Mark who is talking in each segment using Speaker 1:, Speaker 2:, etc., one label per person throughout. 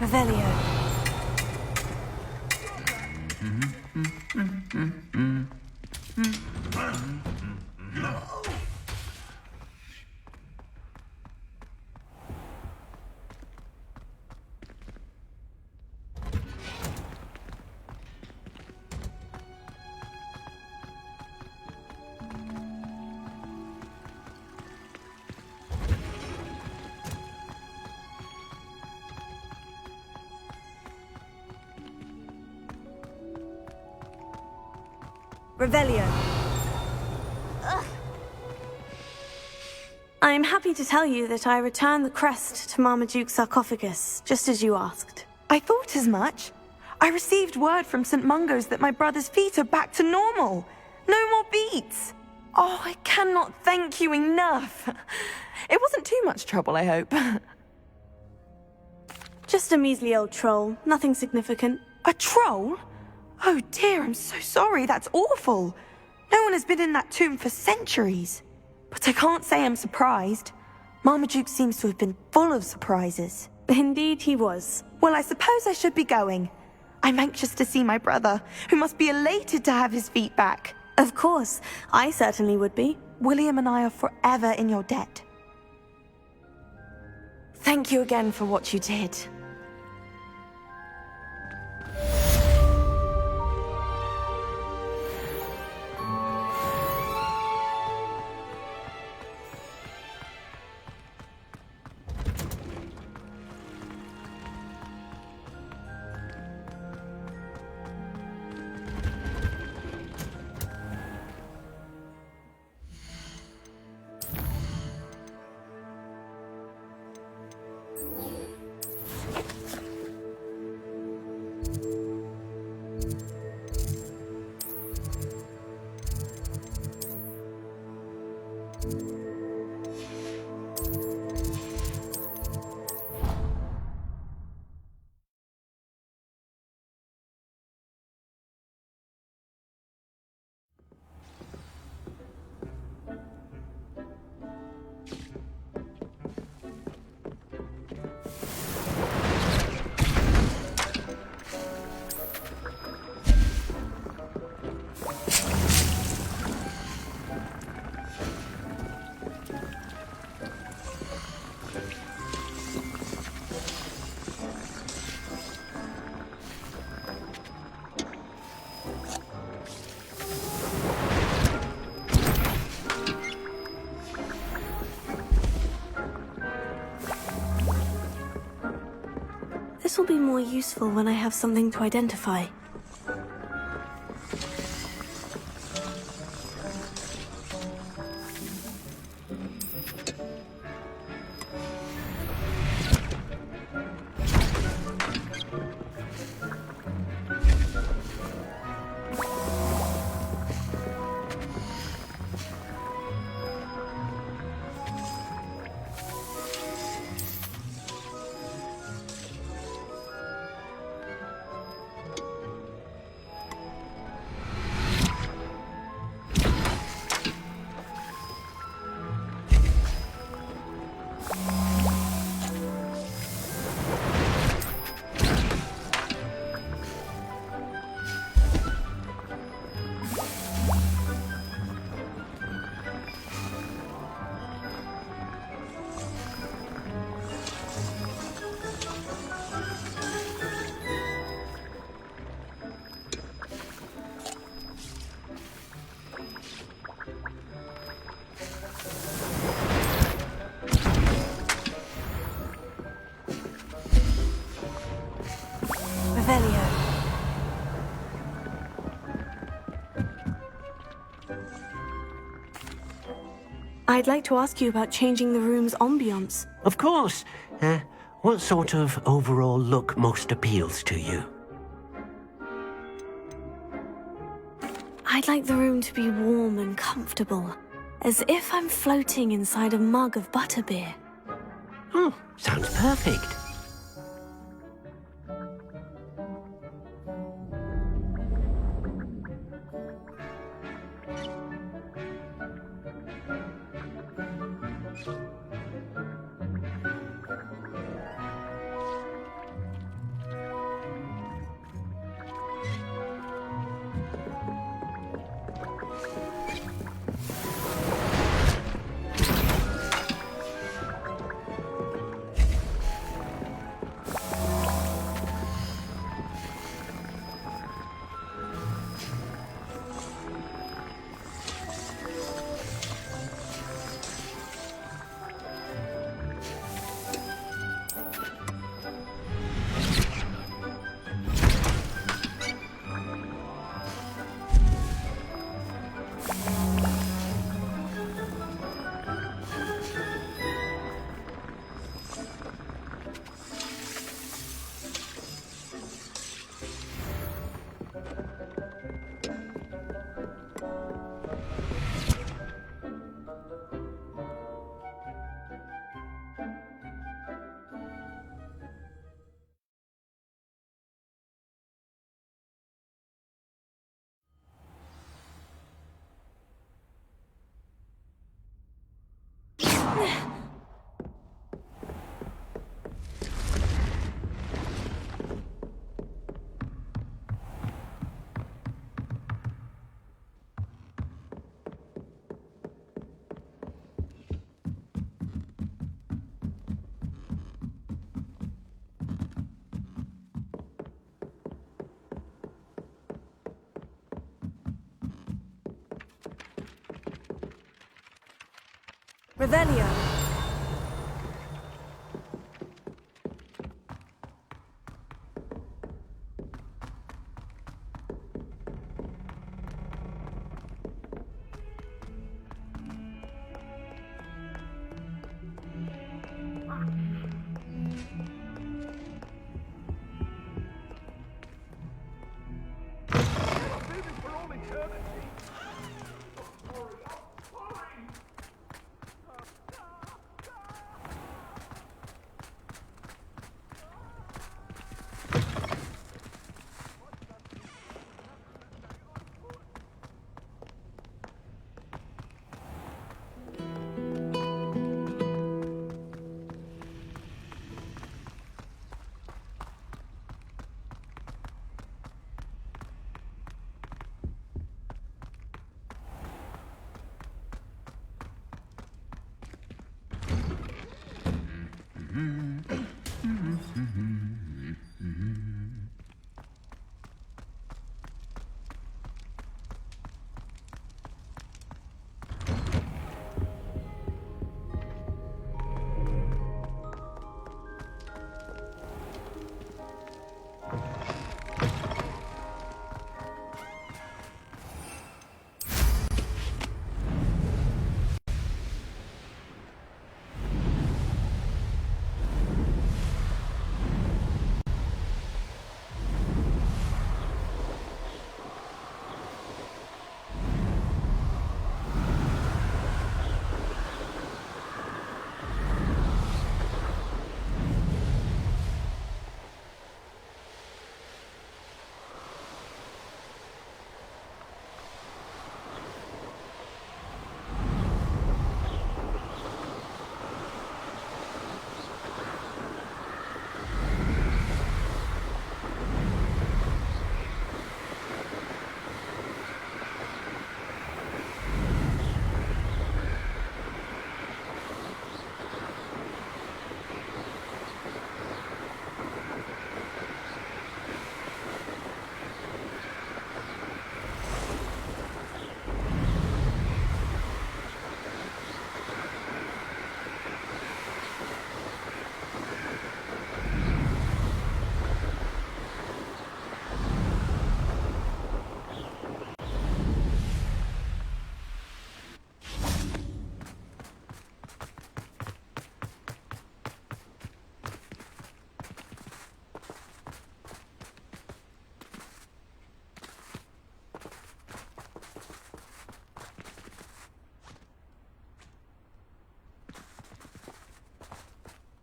Speaker 1: Revelio. Revelio. I am happy to tell you that I returned the crest to Marmaduke's sarcophagus, just as you asked.
Speaker 2: I thought as much. I received word from St. Mungo's that my brother's feet are back to normal. No more beats. Oh, I cannot thank you enough. It wasn't too much trouble, I hope.
Speaker 1: Just a measly old troll, nothing significant.
Speaker 2: A troll? Oh dear, I'm so sorry, that's awful. No one has been in that tomb for centuries. But I can't say I'm surprised. Marmaduke seems to have been full of surprises.
Speaker 1: Indeed he was.
Speaker 2: Well, I suppose I should be going. I'm anxious to see my brother, who must be elated to have his feet back.
Speaker 1: Of course, I certainly would be.
Speaker 2: William and I are forever in your debt. Thank you again for what you did.
Speaker 1: This will be more useful when I have something to identify. Revelio. I'd like to ask you about changing the room's ambiance.
Speaker 3: Of course. What sort of overall look most appeals to you?
Speaker 1: I'd like the room to be warm and comfortable, as if I'm floating inside a mug of butterbeer.
Speaker 3: Oh, sounds perfect.
Speaker 1: Revelio.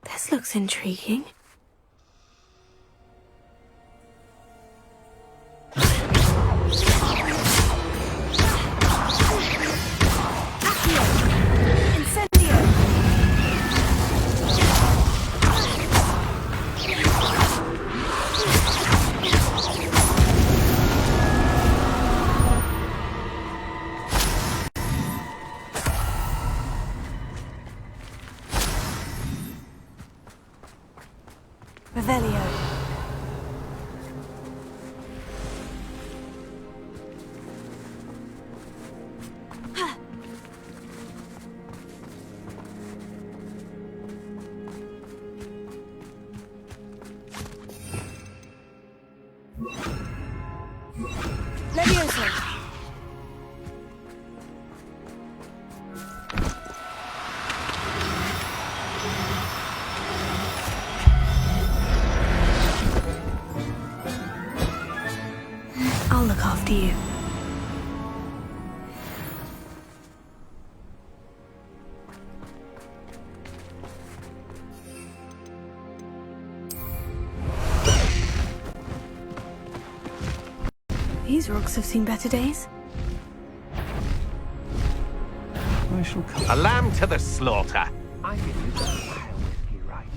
Speaker 1: This looks intriguing. Revelio. Levioso. I'll look after you. These rocks have seen better days.
Speaker 4: I shall come.
Speaker 5: A lamb to the slaughter.
Speaker 4: I give you the wild whiskey right.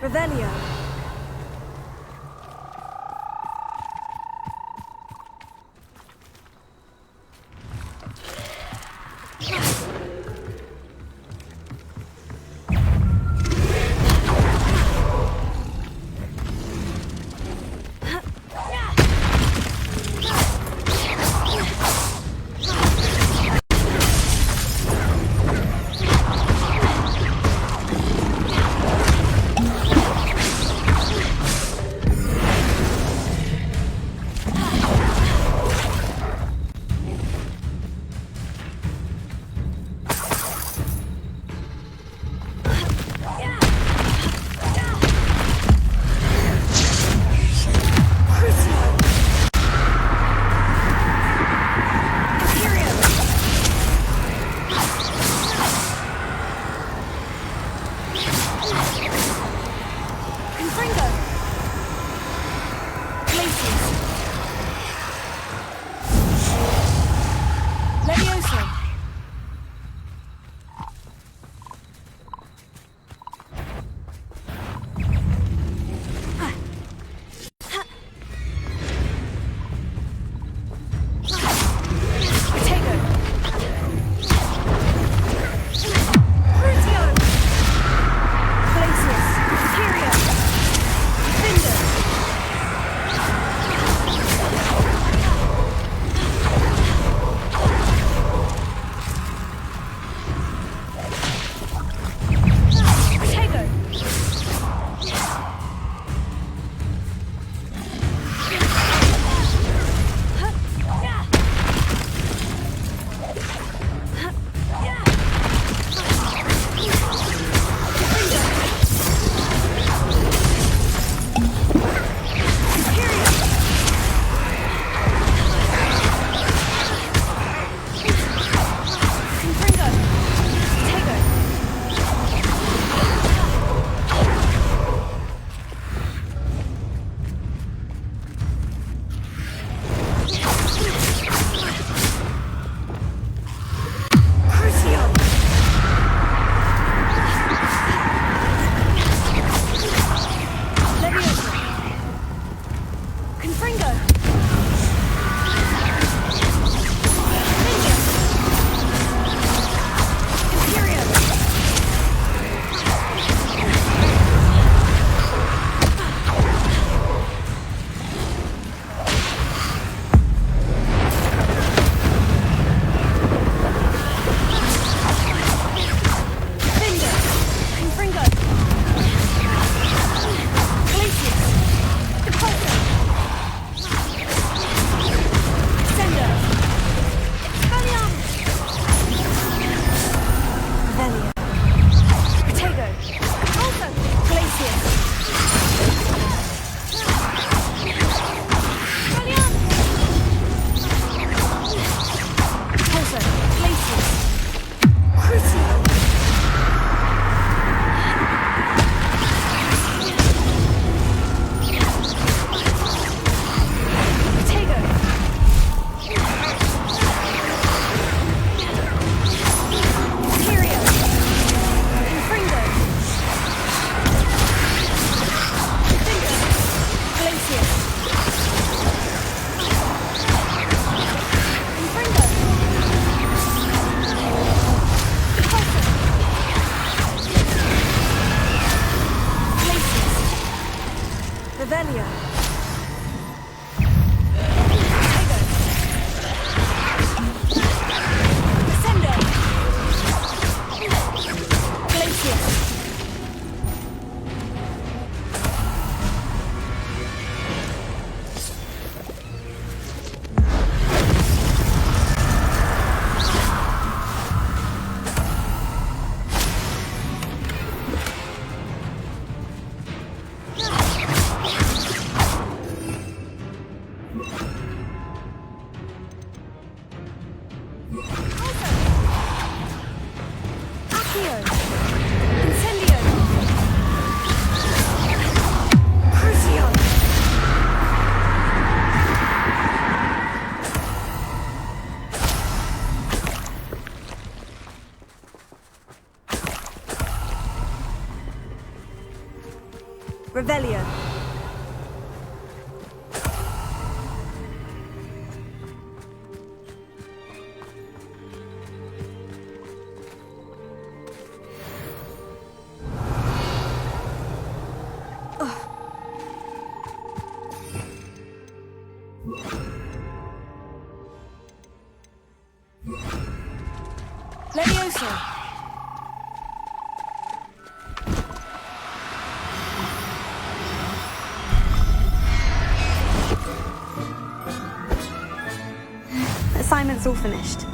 Speaker 1: Revelio.
Speaker 5: Revelio. Levioso.
Speaker 1: Assignment's all finished.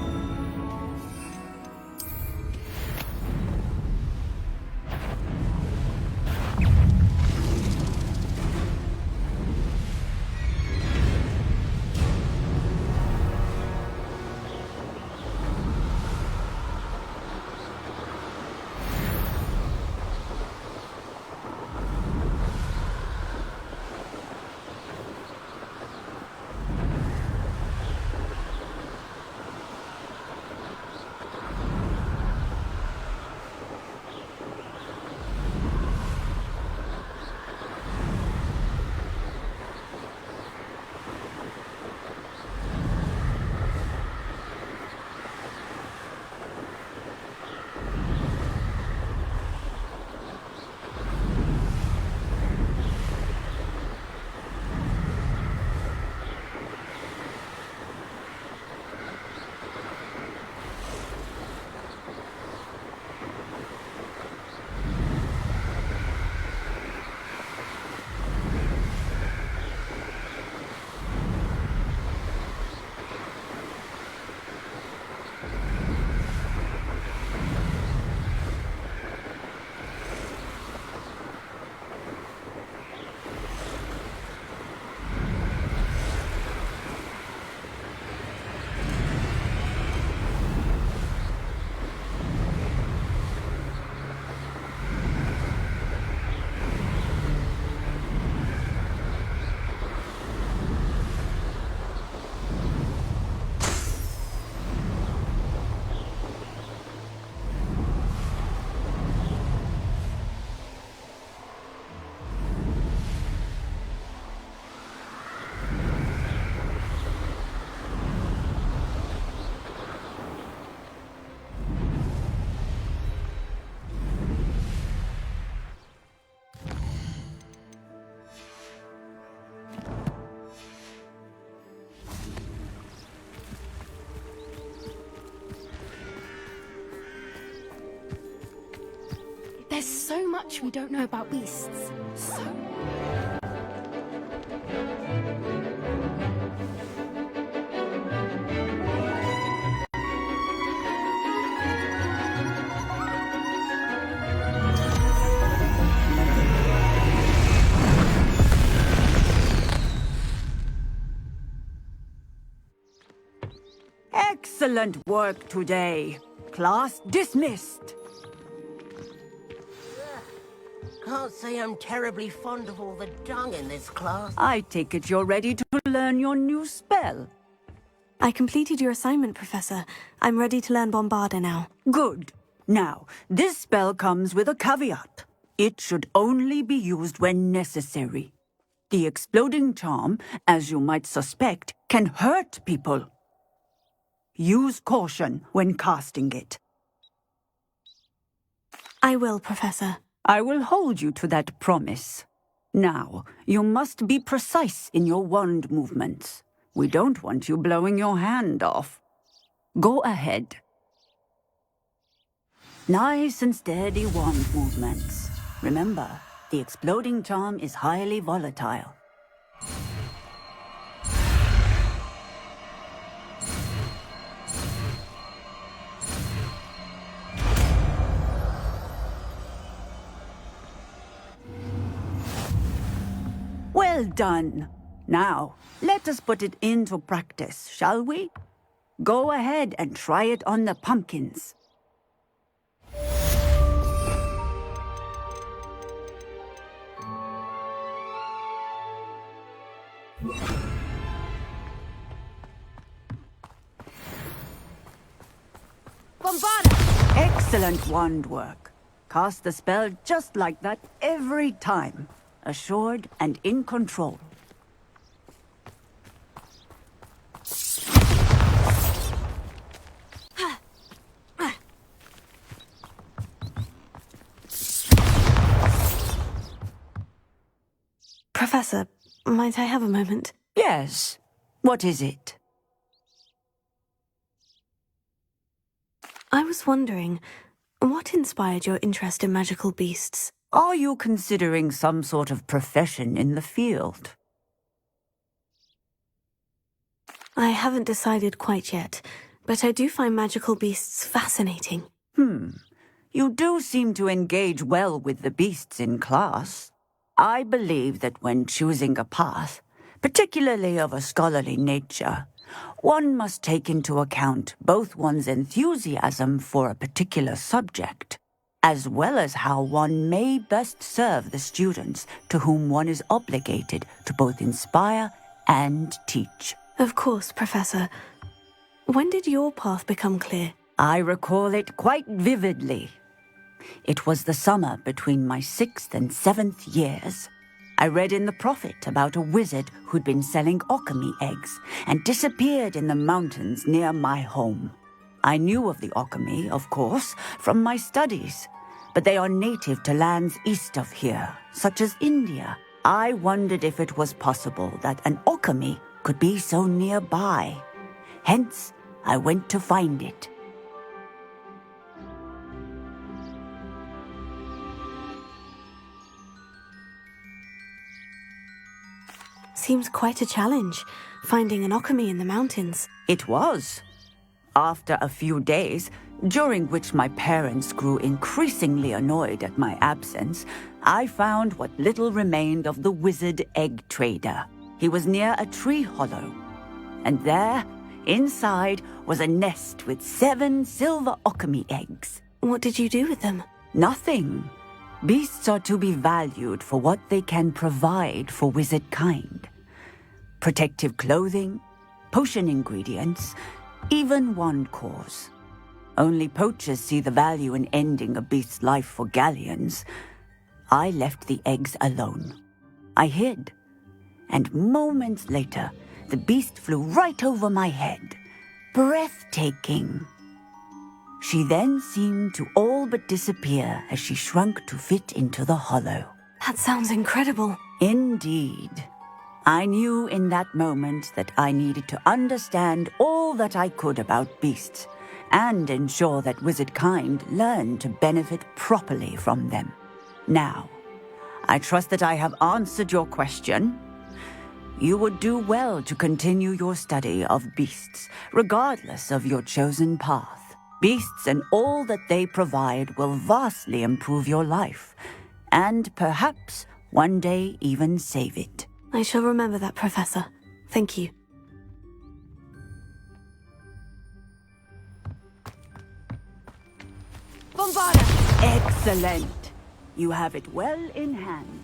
Speaker 5: There's so much we don't know about beasts. So...
Speaker 6: Excellent work today. Class dismissed.
Speaker 3: Can't say I'm terribly fond of all the dung in this class.
Speaker 6: I take it you're ready to learn your new spell.
Speaker 1: I completed your assignment, Professor. I'm ready to learn Bombarda now.
Speaker 6: Good. Now, this spell comes with a caveat. It should only be used when necessary. The exploding charm, as you might suspect, can hurt people. Use caution when casting it.
Speaker 1: I will, Professor.
Speaker 6: I will hold you to that promise. Now, you must be precise in your wand movements. We don't want you blowing your hand off. Go ahead. Nice and steady wand movements. Remember, the exploding charm is highly volatile. Well done. Now, let us put it into practice, shall we? Go ahead and try it on the pumpkins.
Speaker 5: Bombarda!
Speaker 6: Excellent wand work. Cast the spell just like that every time. assured, and in control.
Speaker 1: Professor, might I have a moment?
Speaker 6: Yes. What is it?
Speaker 1: I was wondering, what inspired your interest in magical beasts?
Speaker 6: Are you considering some sort of profession in the field?
Speaker 1: I haven't decided quite yet, but I do find magical beasts fascinating.
Speaker 6: You do seem to engage well with the beasts in class. I believe that when choosing a path, particularly of a scholarly nature, one must take into account both one's enthusiasm for a particular subject, as well as how one may best serve the students to whom one is obligated to both inspire and teach.
Speaker 1: Of course, Professor. When did your path become clear?
Speaker 6: I recall it quite vividly. It was the summer between my 6th and 7th years. I read in the Prophet about a wizard who'd been selling Occamy eggs and disappeared in the mountains near my home. I knew of the Occamy, of course, from my studies, but they are native to lands east of here, such as India. I wondered if it was possible that an Occamy could be so nearby. Hence, I went to find it.
Speaker 1: Seems quite a challenge, finding an Occamy in the mountains.
Speaker 6: It was. After a few days, during which my parents grew increasingly annoyed at my absence, I found what little remained of the wizard egg trader. He was near a tree hollow, and there, inside, was a nest with 7 silver Occamy eggs.
Speaker 1: What did you do with them?
Speaker 6: Nothing. Beasts are to be valued for what they can provide for wizard kind. Protective clothing, potion ingredients, even wand cores. Only poachers see the value in ending a beast's life for galleons. I left the eggs alone. I hid, and moments later, the beast flew right over my head. Breathtaking. She then seemed to all but disappear as she shrunk to fit into the hollow.
Speaker 1: That sounds incredible.
Speaker 6: Indeed. I knew in that moment that I needed to understand all that I could about beasts and ensure that wizard kind learned to benefit properly from them. Now, I trust that I have answered your question. You would do well to continue your study of beasts, regardless of your chosen path. Beasts and all that they provide will vastly improve your life, and perhaps one day even save it.
Speaker 1: I shall remember that, Professor. Thank you.
Speaker 5: Bombarda!
Speaker 6: Excellent. You have it well in hand.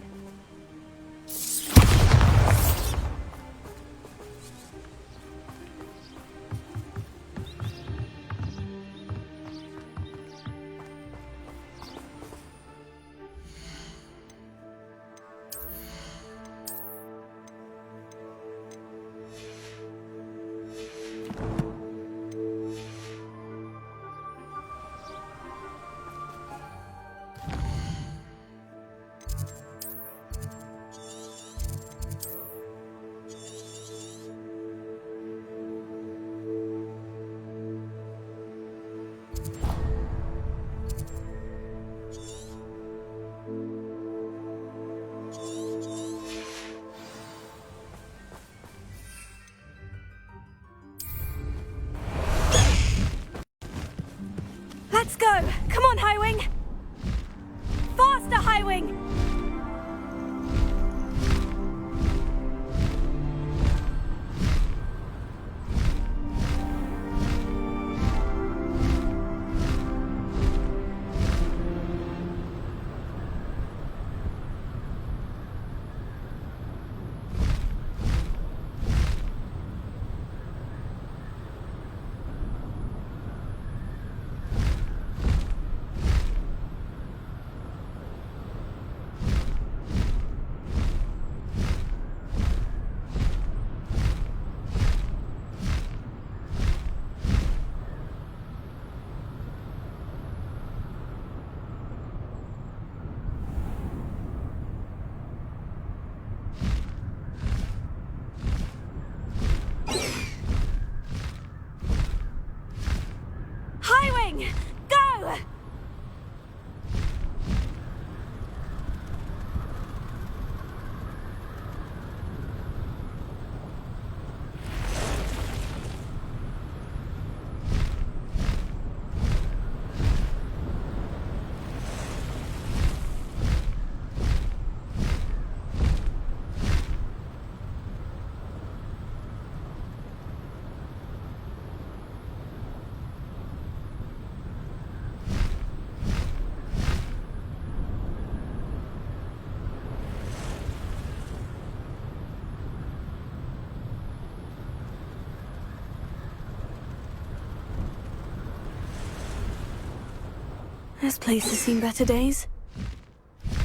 Speaker 1: This place has seen better days.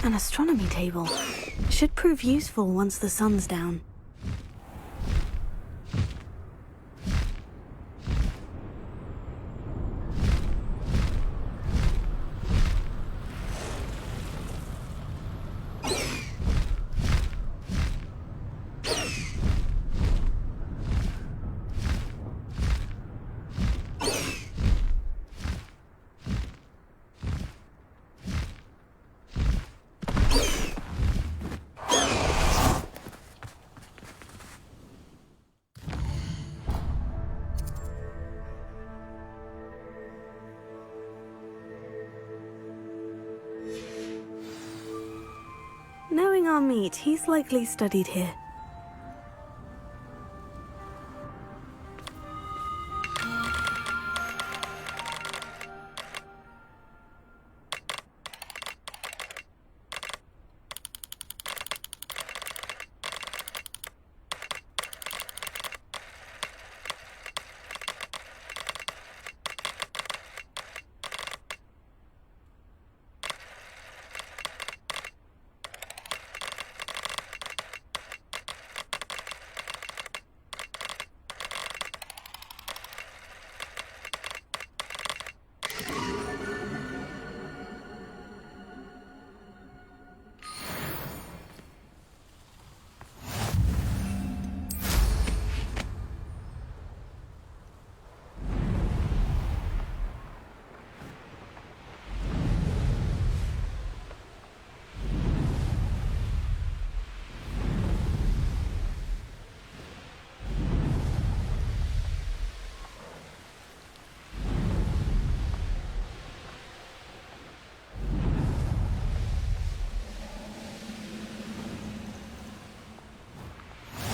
Speaker 1: An astronomy table. Should prove useful once the sun's down. Knowing our meat, he's likely studied here.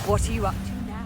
Speaker 6: What are you up to now?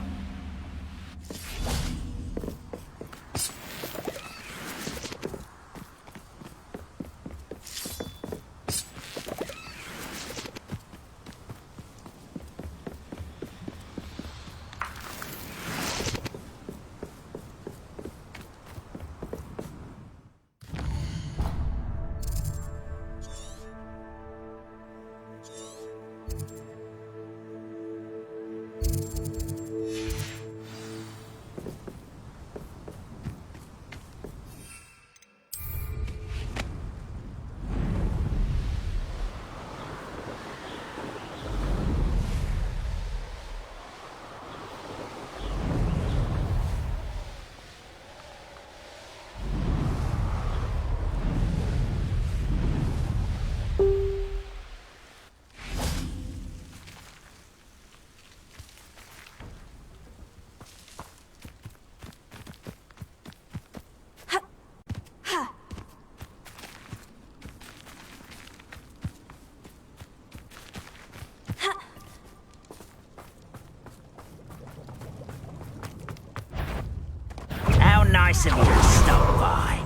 Speaker 7: How nice of you to stop by.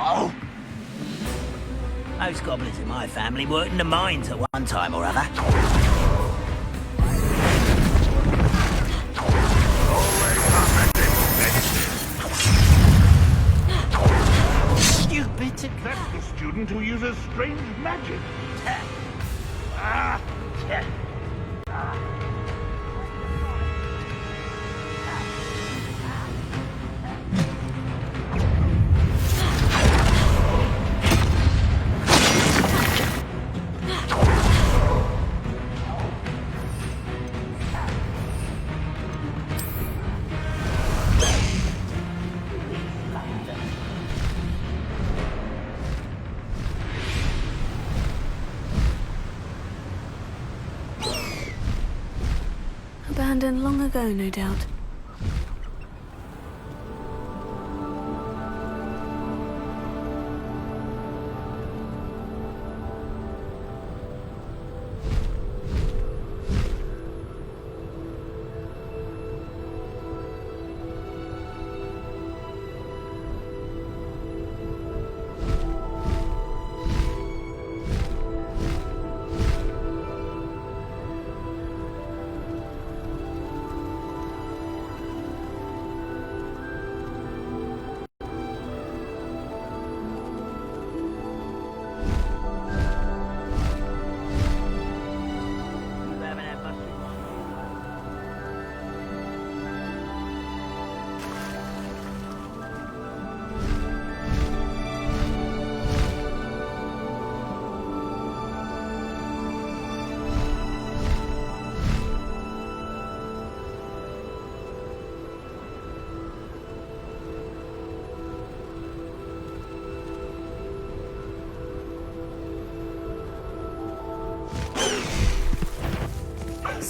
Speaker 7: Oh! Most goblins in my family worked in the mines at one time or other. Stupid!
Speaker 8: That's the student who uses strange magic.
Speaker 1: Abandoned long ago, no doubt.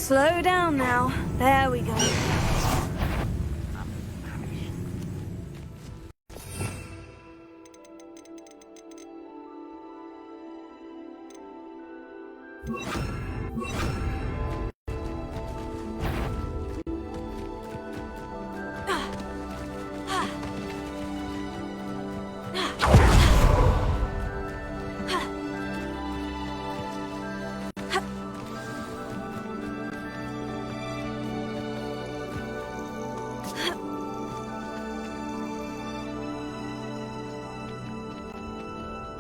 Speaker 1: Slow down now. There we go.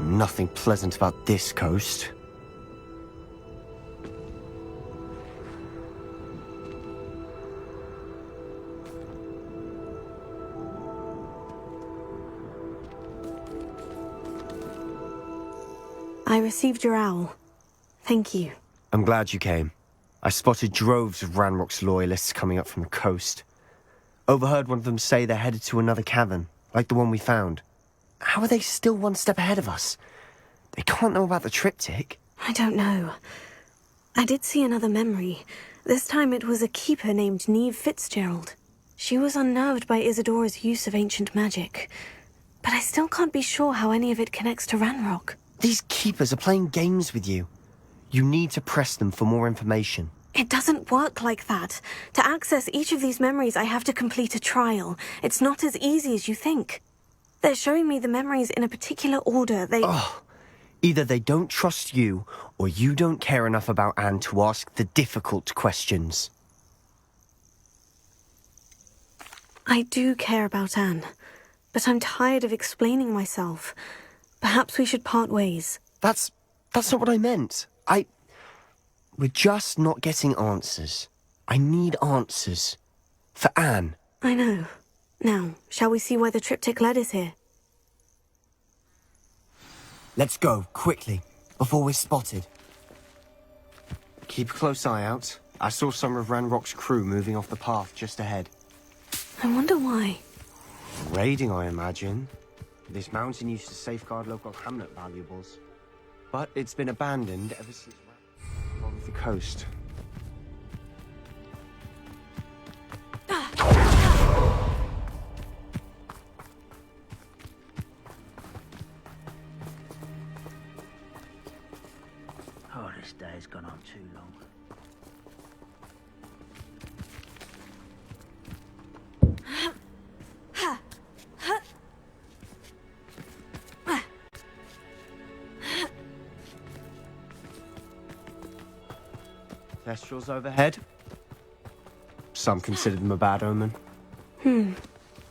Speaker 9: Nothing pleasant about this coast.
Speaker 1: I received your owl. Thank you.
Speaker 9: I'm glad you came. I spotted droves of Ranrock's loyalists coming up from the coast. Overheard one of them say they're headed to another cavern, like the one we found. How are they still one step ahead of us? They can't know about the triptych.
Speaker 1: I don't know. I did see another memory. This time it was a keeper named Neve Fitzgerald. She was unnerved by Isadora's use of ancient magic. But I still can't be sure how any of it connects to Ranrock.
Speaker 9: These keepers are playing games with you. You need to press them for more information.
Speaker 1: It doesn't work like that. To access each of these memories, I have to complete a trial. It's not as easy as you think. They're showing me the memories in a particular order.
Speaker 9: Either they don't trust you, or you don't care enough about Anne to ask the difficult questions.
Speaker 1: I do care about Anne, but I'm tired of explaining myself. Perhaps we should part ways.
Speaker 9: That's not what I meant. We're just not getting answers. I need answers. For Anne.
Speaker 1: I know. Now, shall we see why the triptych led us here?
Speaker 9: Let's go, quickly, before we're spotted. Keep a close eye out. I saw some of Ranrock's crew moving off the path just ahead.
Speaker 1: I wonder why.
Speaker 9: Raiding, I imagine. This mountain used to safeguard local hamlet valuables. But it's been abandoned ever since Ranrock the coast.
Speaker 7: Oh, this day's gone on too long.
Speaker 9: Thestrals overhead. Some consider them a bad omen.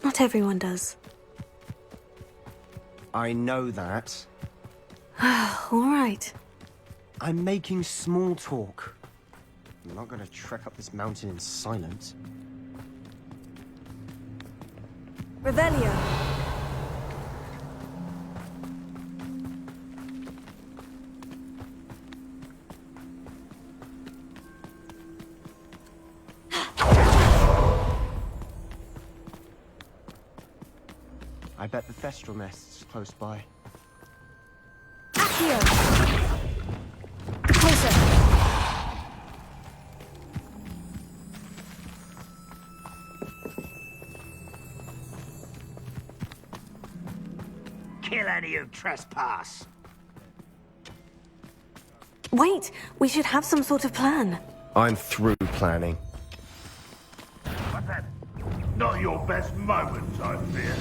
Speaker 1: Not everyone does.
Speaker 9: I know that.
Speaker 1: All right.
Speaker 9: I'm making small talk. I'm not going to trek up this mountain in silence.
Speaker 1: Revelio.
Speaker 9: I bet the Thestral nest's close by.
Speaker 5: Accio! Closer!
Speaker 7: Kill any who trespass.
Speaker 1: Wait, we should have some sort of plan.
Speaker 9: I'm through planning.
Speaker 8: What's that? Not your best moments, I fear.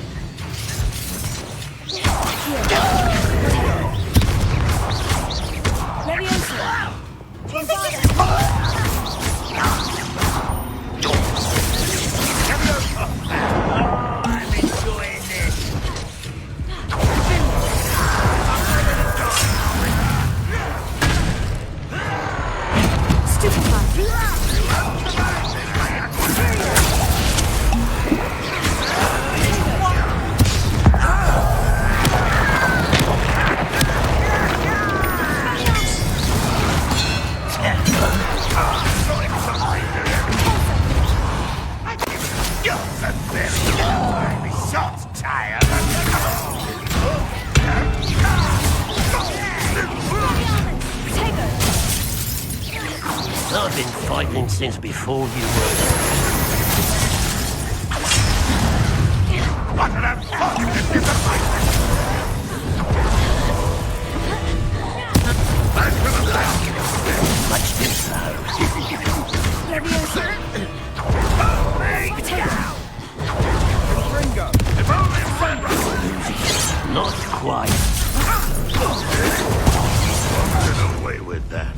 Speaker 5: Leviosa!
Speaker 7: I'm enjoying this.
Speaker 3: I've been fighting since before you were there.
Speaker 8: What the fuck is this fight? Back to the left!
Speaker 3: Much too slow.
Speaker 8: If only Ranrock
Speaker 3: Not quite.
Speaker 8: get away with that.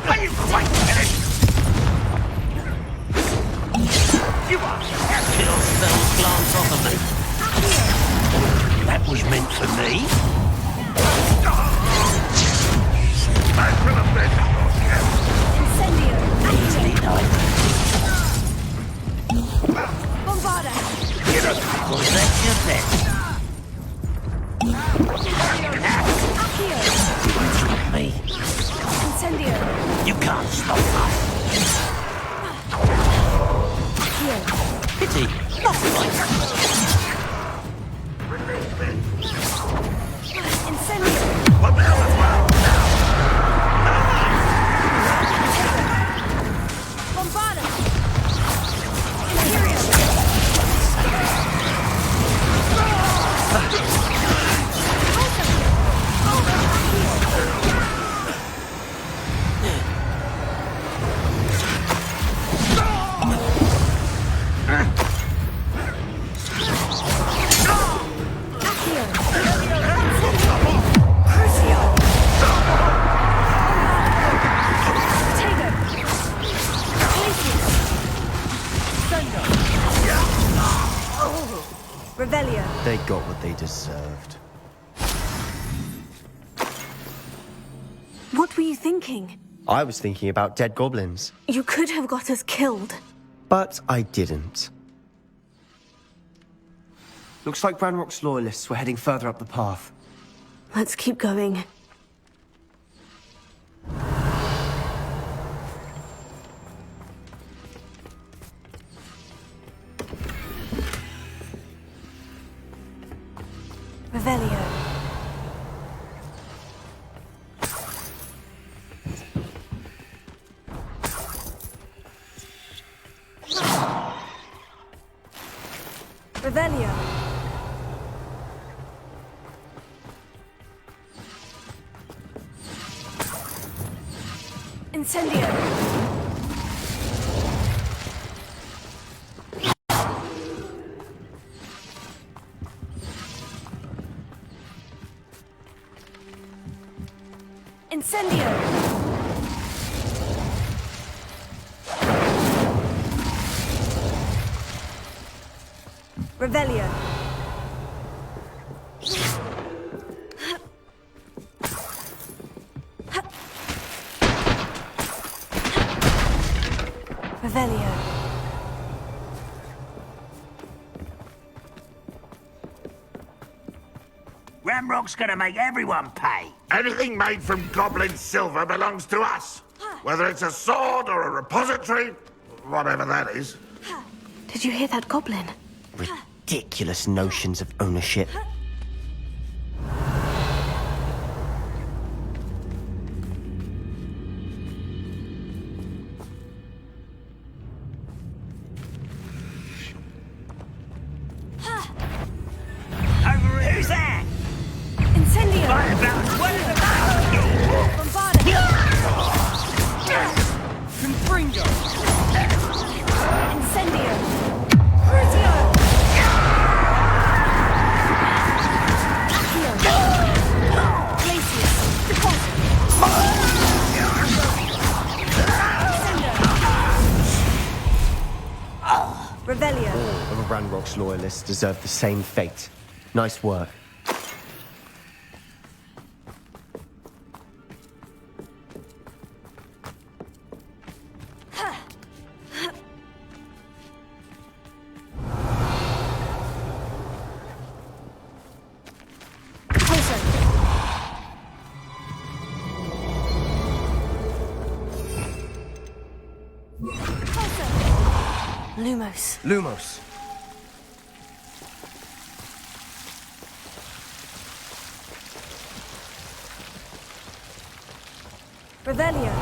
Speaker 8: Are you quite finished? You are.
Speaker 3: Kill spells glance off of me. That was meant for me.
Speaker 8: Back to the bed.
Speaker 3: Easily done.
Speaker 5: Bombarda!
Speaker 3: Was that your bet? Me.
Speaker 5: Incendio!
Speaker 3: You can't stop us. Pity. Not right.
Speaker 5: Incendio!
Speaker 8: What the hell is wrong?
Speaker 5: Bombarda! Imperial! Revelio.
Speaker 9: They got what they deserved.
Speaker 1: What were you thinking?
Speaker 9: I was thinking about dead goblins,
Speaker 1: You could have got us killed.
Speaker 9: but I didn't. Looks like Ranrock's loyalists were heading further up the path.
Speaker 1: Let's keep going. Revelio. Revelio. Incendio. Incendio. Revelio. Revelio.
Speaker 7: Ranrock's gonna make everyone pay.
Speaker 8: Anything made from goblin silver belongs to us. Whether it's a sword or a repository, whatever that is.
Speaker 1: Did you hear that goblin?
Speaker 9: Ridiculous notions of ownership.
Speaker 7: Over here. Who's that?
Speaker 1: Incendio.
Speaker 7: What is about?
Speaker 1: Bombarda.
Speaker 7: Confringo.
Speaker 1: Incendio. Crucio. Glacius. Deposit. Revelio.
Speaker 9: All of Ranrock's loyalists deserve the same fate. Nice work.
Speaker 1: Lumos.
Speaker 9: Lumos.
Speaker 1: Revelio.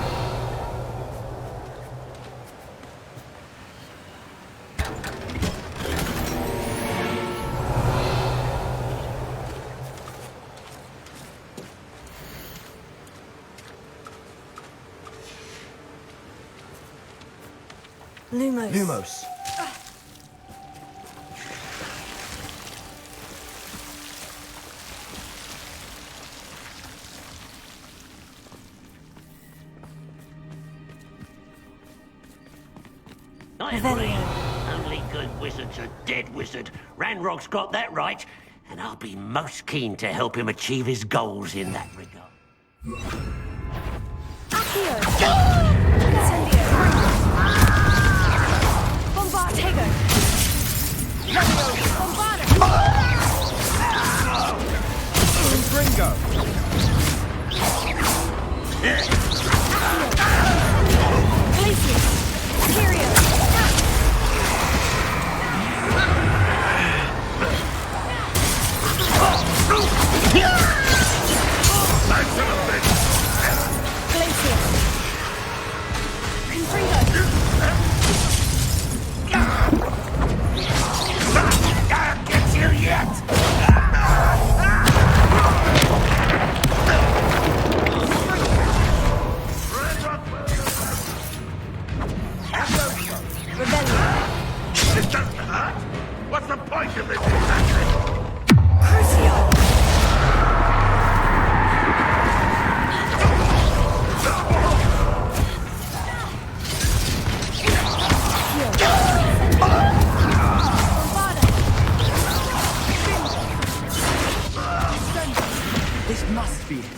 Speaker 1: Lumos.
Speaker 9: Lumos.
Speaker 3: I agree. Only good wizards are dead wizard. Ranrock's got that right, and I'll be most keen to help him achieve his goals in that regard.
Speaker 1: Accio. Incendio. Bombardego. Bombarda.
Speaker 9: Ringo.
Speaker 1: Glacius. Curio. Glacius. Confringo.
Speaker 8: I'll get you yet!
Speaker 1: Rebellion.
Speaker 8: It doesn't hurt. What's the point of this exactly?
Speaker 1: Crucio.
Speaker 9: This must be it.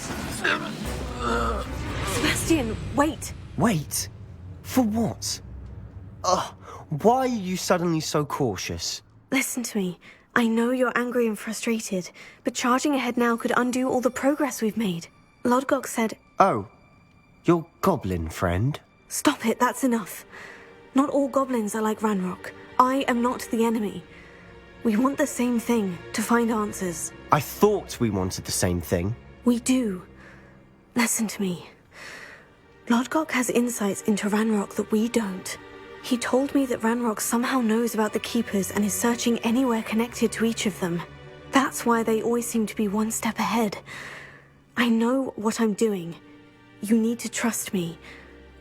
Speaker 1: Sebastian, wait.
Speaker 9: Wait. For what? Ugh. Why are you suddenly so cautious?
Speaker 1: Listen to me. I know you're angry and frustrated, but charging ahead now could undo all the progress we've made. Lodgok said...
Speaker 9: Oh. Your goblin friend?
Speaker 1: Stop it, that's enough. Not all goblins are like Ranrock. I am not the enemy. We want the same thing, to find answers.
Speaker 9: I thought we wanted the same thing.
Speaker 1: We do. Listen to me. Lodgok has insights into Ranrock that we don't. He told me that Ranrock somehow knows about the Keepers and is searching anywhere connected to each of them. That's why they always seem to be one step ahead. I know what I'm doing. You need to trust me,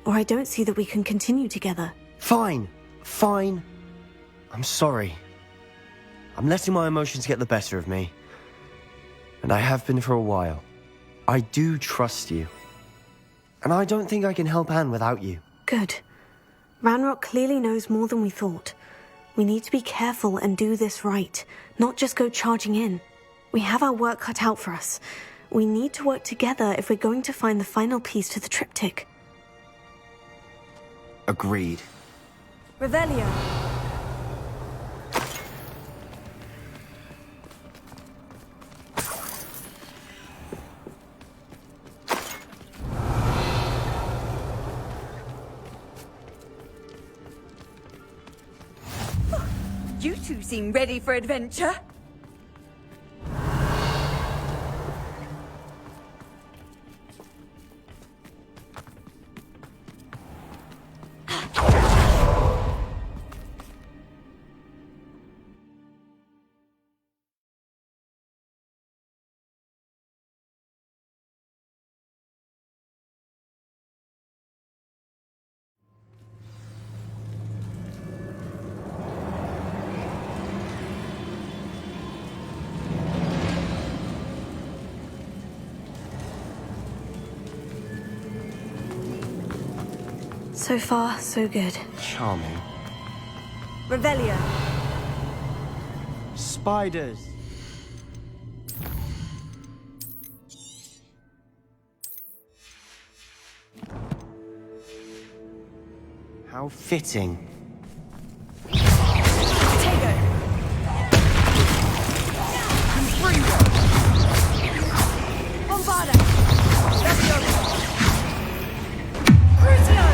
Speaker 1: or I don't see that we can continue together.
Speaker 9: Fine. Fine. I'm sorry. I'm letting my emotions get the better of me. And I have been for a while. I do trust you. And I don't think I can help Anne without you.
Speaker 1: Good. Ranrock clearly knows more than we thought. We need to be careful and do this right, not just go charging in. We have our work cut out for us. We need to work together if we're going to find the final piece to the triptych.
Speaker 9: Agreed.
Speaker 1: Revelio.
Speaker 6: You two seem ready for adventure.
Speaker 1: So far, so good.
Speaker 9: Charming.
Speaker 1: Revelio.
Speaker 9: Spiders. How fitting.
Speaker 1: Bombarda. Crucio.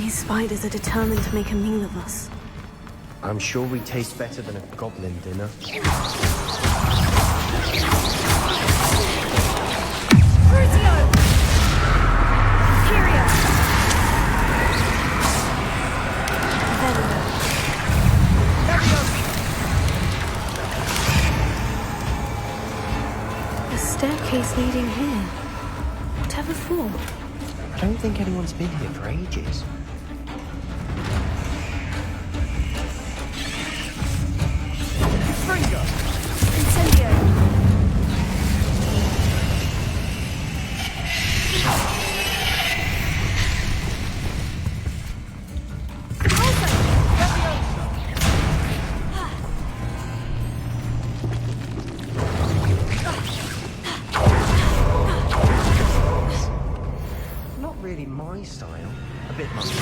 Speaker 1: These spiders are determined to make a meal of us.
Speaker 9: I'm sure we taste better than a goblin dinner.
Speaker 5: Crucio! Imperio!
Speaker 1: A staircase leading here. Whatever for?
Speaker 9: I don't think anyone's been here for ages.
Speaker 5: Incendio!
Speaker 9: Not really my style. A bit much.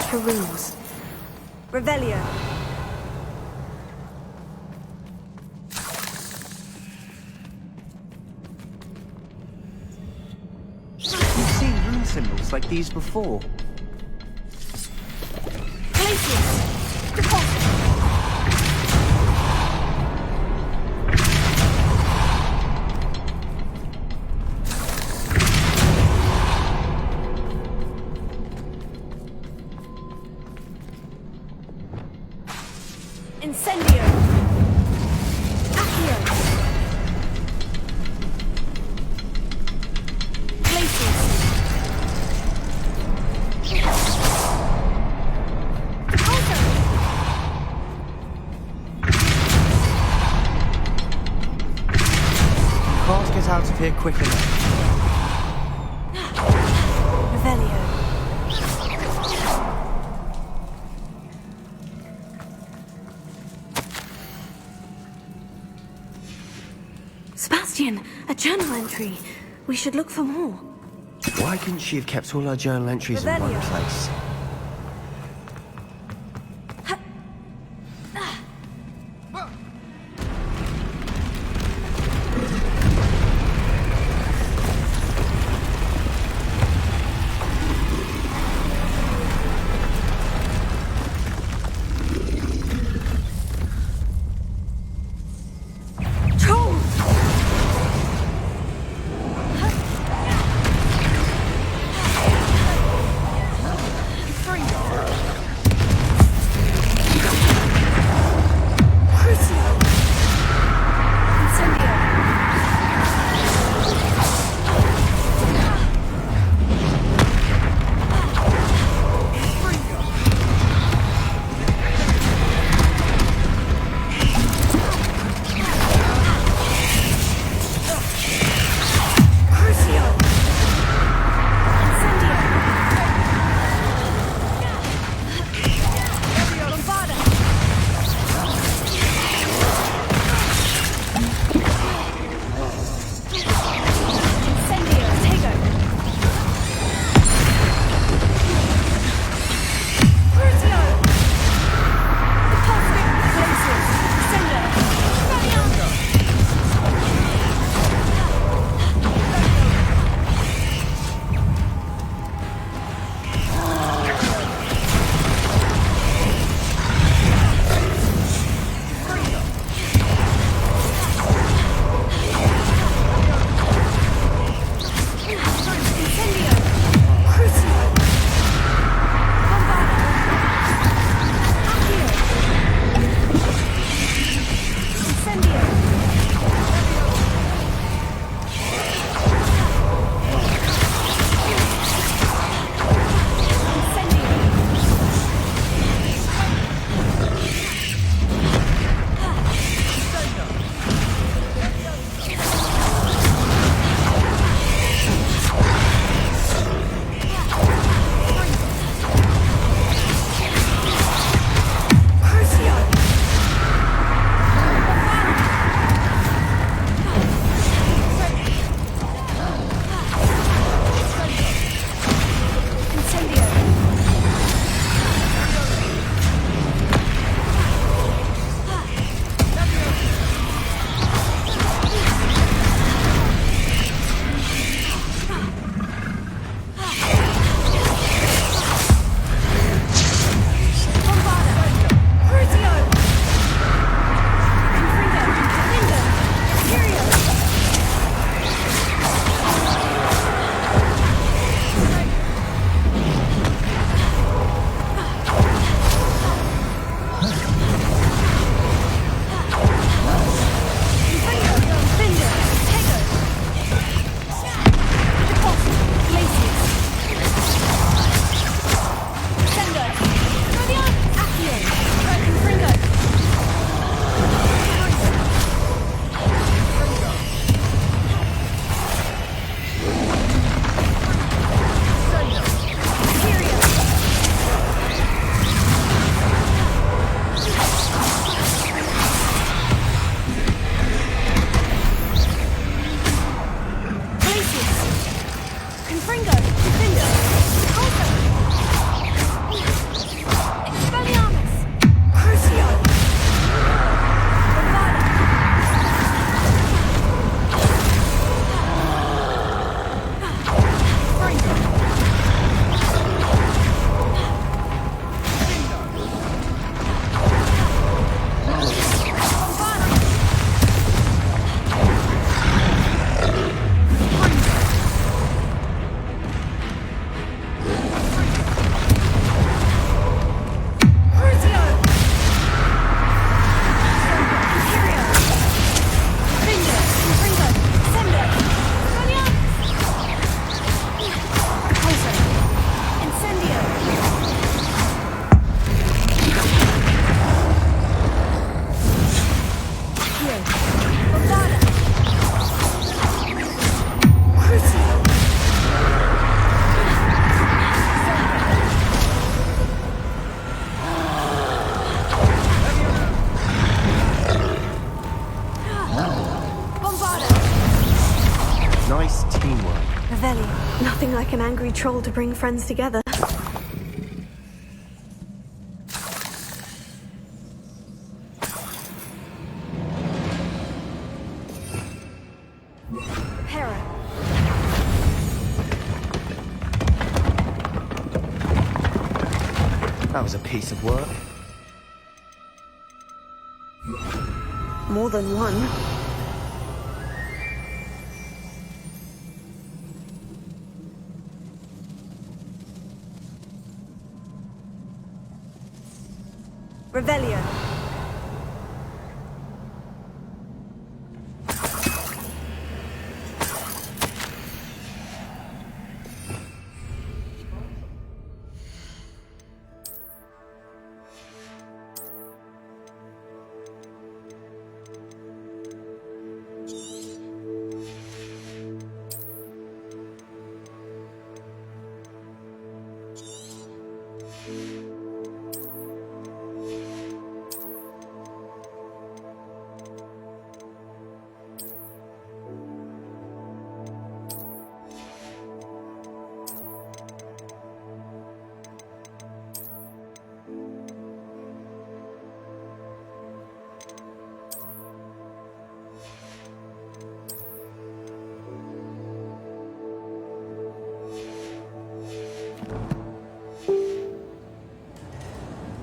Speaker 1: For rules.
Speaker 2: Revelio.
Speaker 9: You've seen rune symbols like these before.
Speaker 5: Incendio! Accio! Glacius! Alto!
Speaker 9: Can't get out of here quick enough.
Speaker 1: Revelio. Sebastian, a journal entry. We should look for more.
Speaker 9: Why couldn't she have kept all her journal entries in one place?
Speaker 1: an angry troll to bring friends together.
Speaker 5: Hera.
Speaker 9: That was a piece of work.
Speaker 1: More than one. Revelio.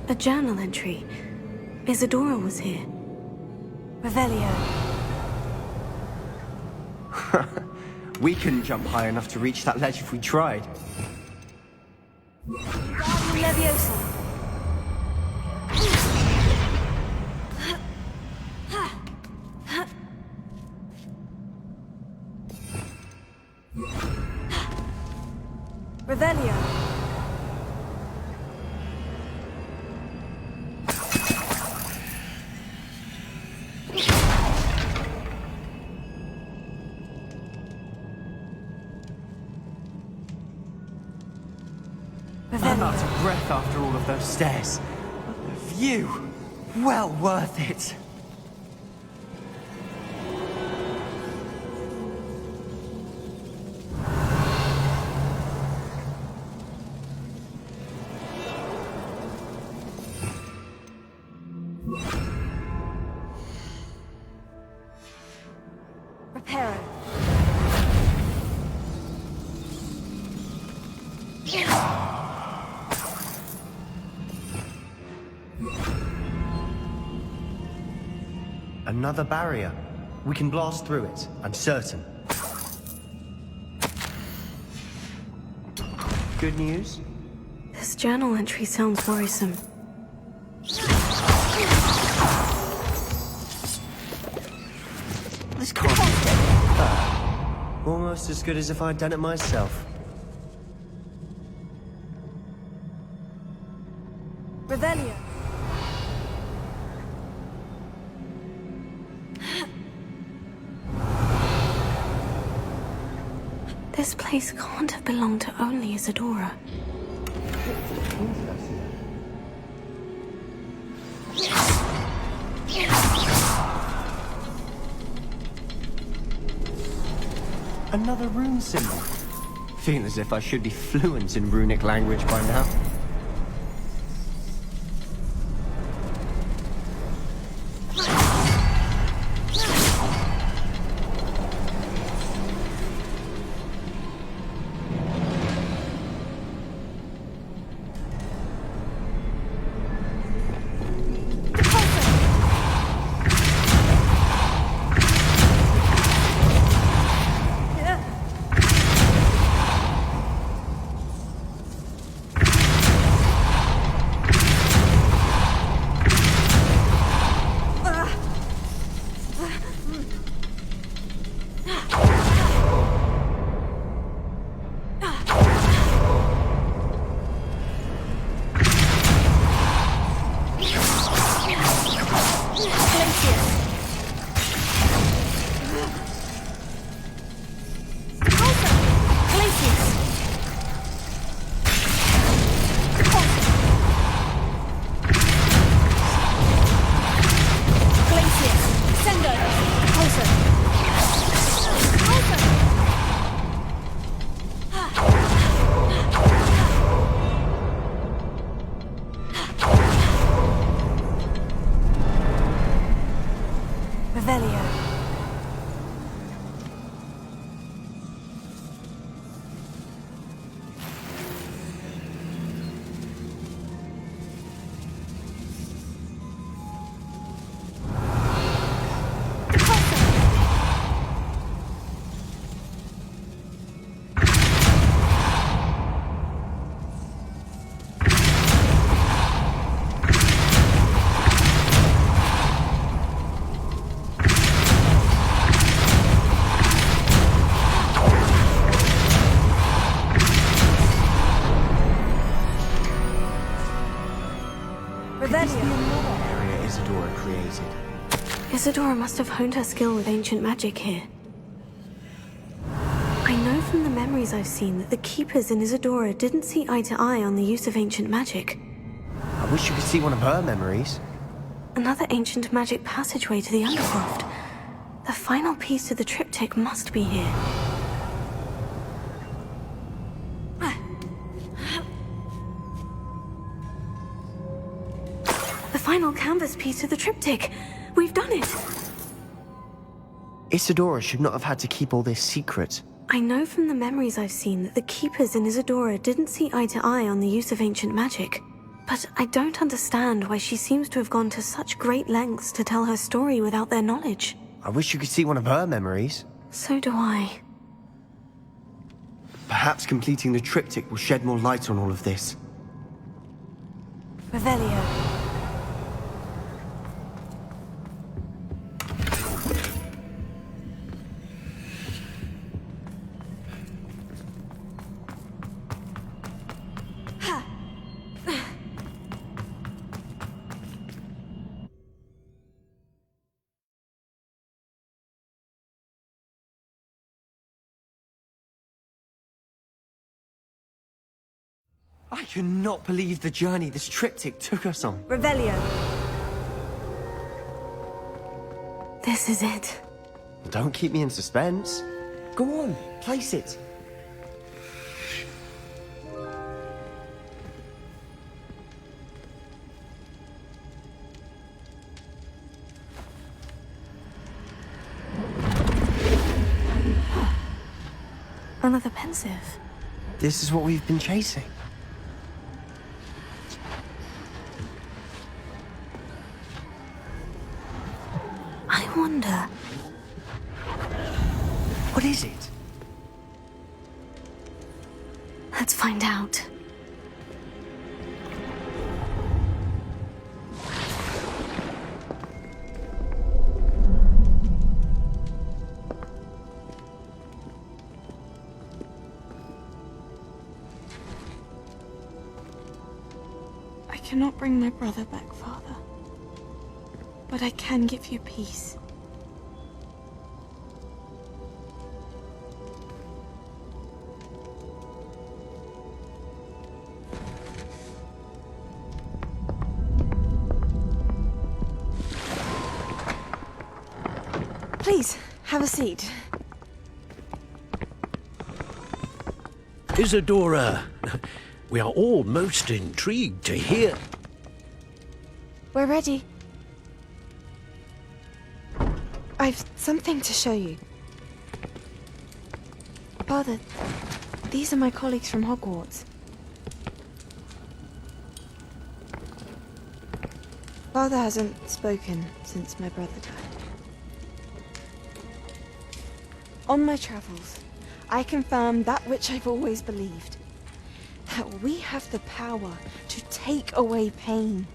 Speaker 1: A journal entry. Isadora was here. Revelio.
Speaker 9: We couldn't jump high enough to reach that ledge if we tried.
Speaker 1: Leviosa. Revelio.
Speaker 9: I'm out of breath after all of those stairs. The view, well worth it.
Speaker 1: Reparo.
Speaker 9: Another barrier. We can blast through it, I'm certain. Good news?
Speaker 1: This journal entry sounds worrisome.
Speaker 9: This can't be... almost as good as if I'd done it myself.
Speaker 1: Revelio. This place can't have belonged to only Isadora.
Speaker 9: Another rune symbol. Feel as if I should be fluent in runic language by now.
Speaker 1: Revelio.
Speaker 9: Area Isadora created.
Speaker 1: Isadora must have honed her skill with ancient magic here. I know from the memories I've seen that the Keepers in Isadora didn't see eye to eye on the use of ancient magic.
Speaker 9: I wish you could see one of her memories.
Speaker 1: Another ancient magic passageway to the Undercroft. The final piece to the triptych must be here. The final canvas piece to the triptych. We've done it!
Speaker 9: Isadora should not have had to keep all this secret.
Speaker 1: I know from the memories I've seen that the Keepers in Isadora didn't see eye to eye on the use of ancient magic. But I don't understand why she seems to have gone to such great lengths to tell her story without their knowledge.
Speaker 9: I wish you could see one of her memories.
Speaker 1: So do I.
Speaker 9: Perhaps completing the triptych will shed more light on all of this.
Speaker 1: Revelio.
Speaker 9: I cannot believe the journey this triptych took us on.
Speaker 1: Revelio. This is it.
Speaker 9: Don't keep me in suspense. Go on, place it.
Speaker 1: Another pensive.
Speaker 9: This is what we've been chasing.
Speaker 1: I wonder.
Speaker 9: What is it?
Speaker 1: Let's find out.
Speaker 2: I cannot bring my brother back, Father. But I can give you peace. Please, have a seat.
Speaker 3: Isadora, we are all most intrigued to hear.
Speaker 2: We're ready. I've something to show you. Father, these are my colleagues from Hogwarts. Father hasn't spoken since my brother died. On my travels, I confirmed that which I've always believed. That we have the power to take away pain.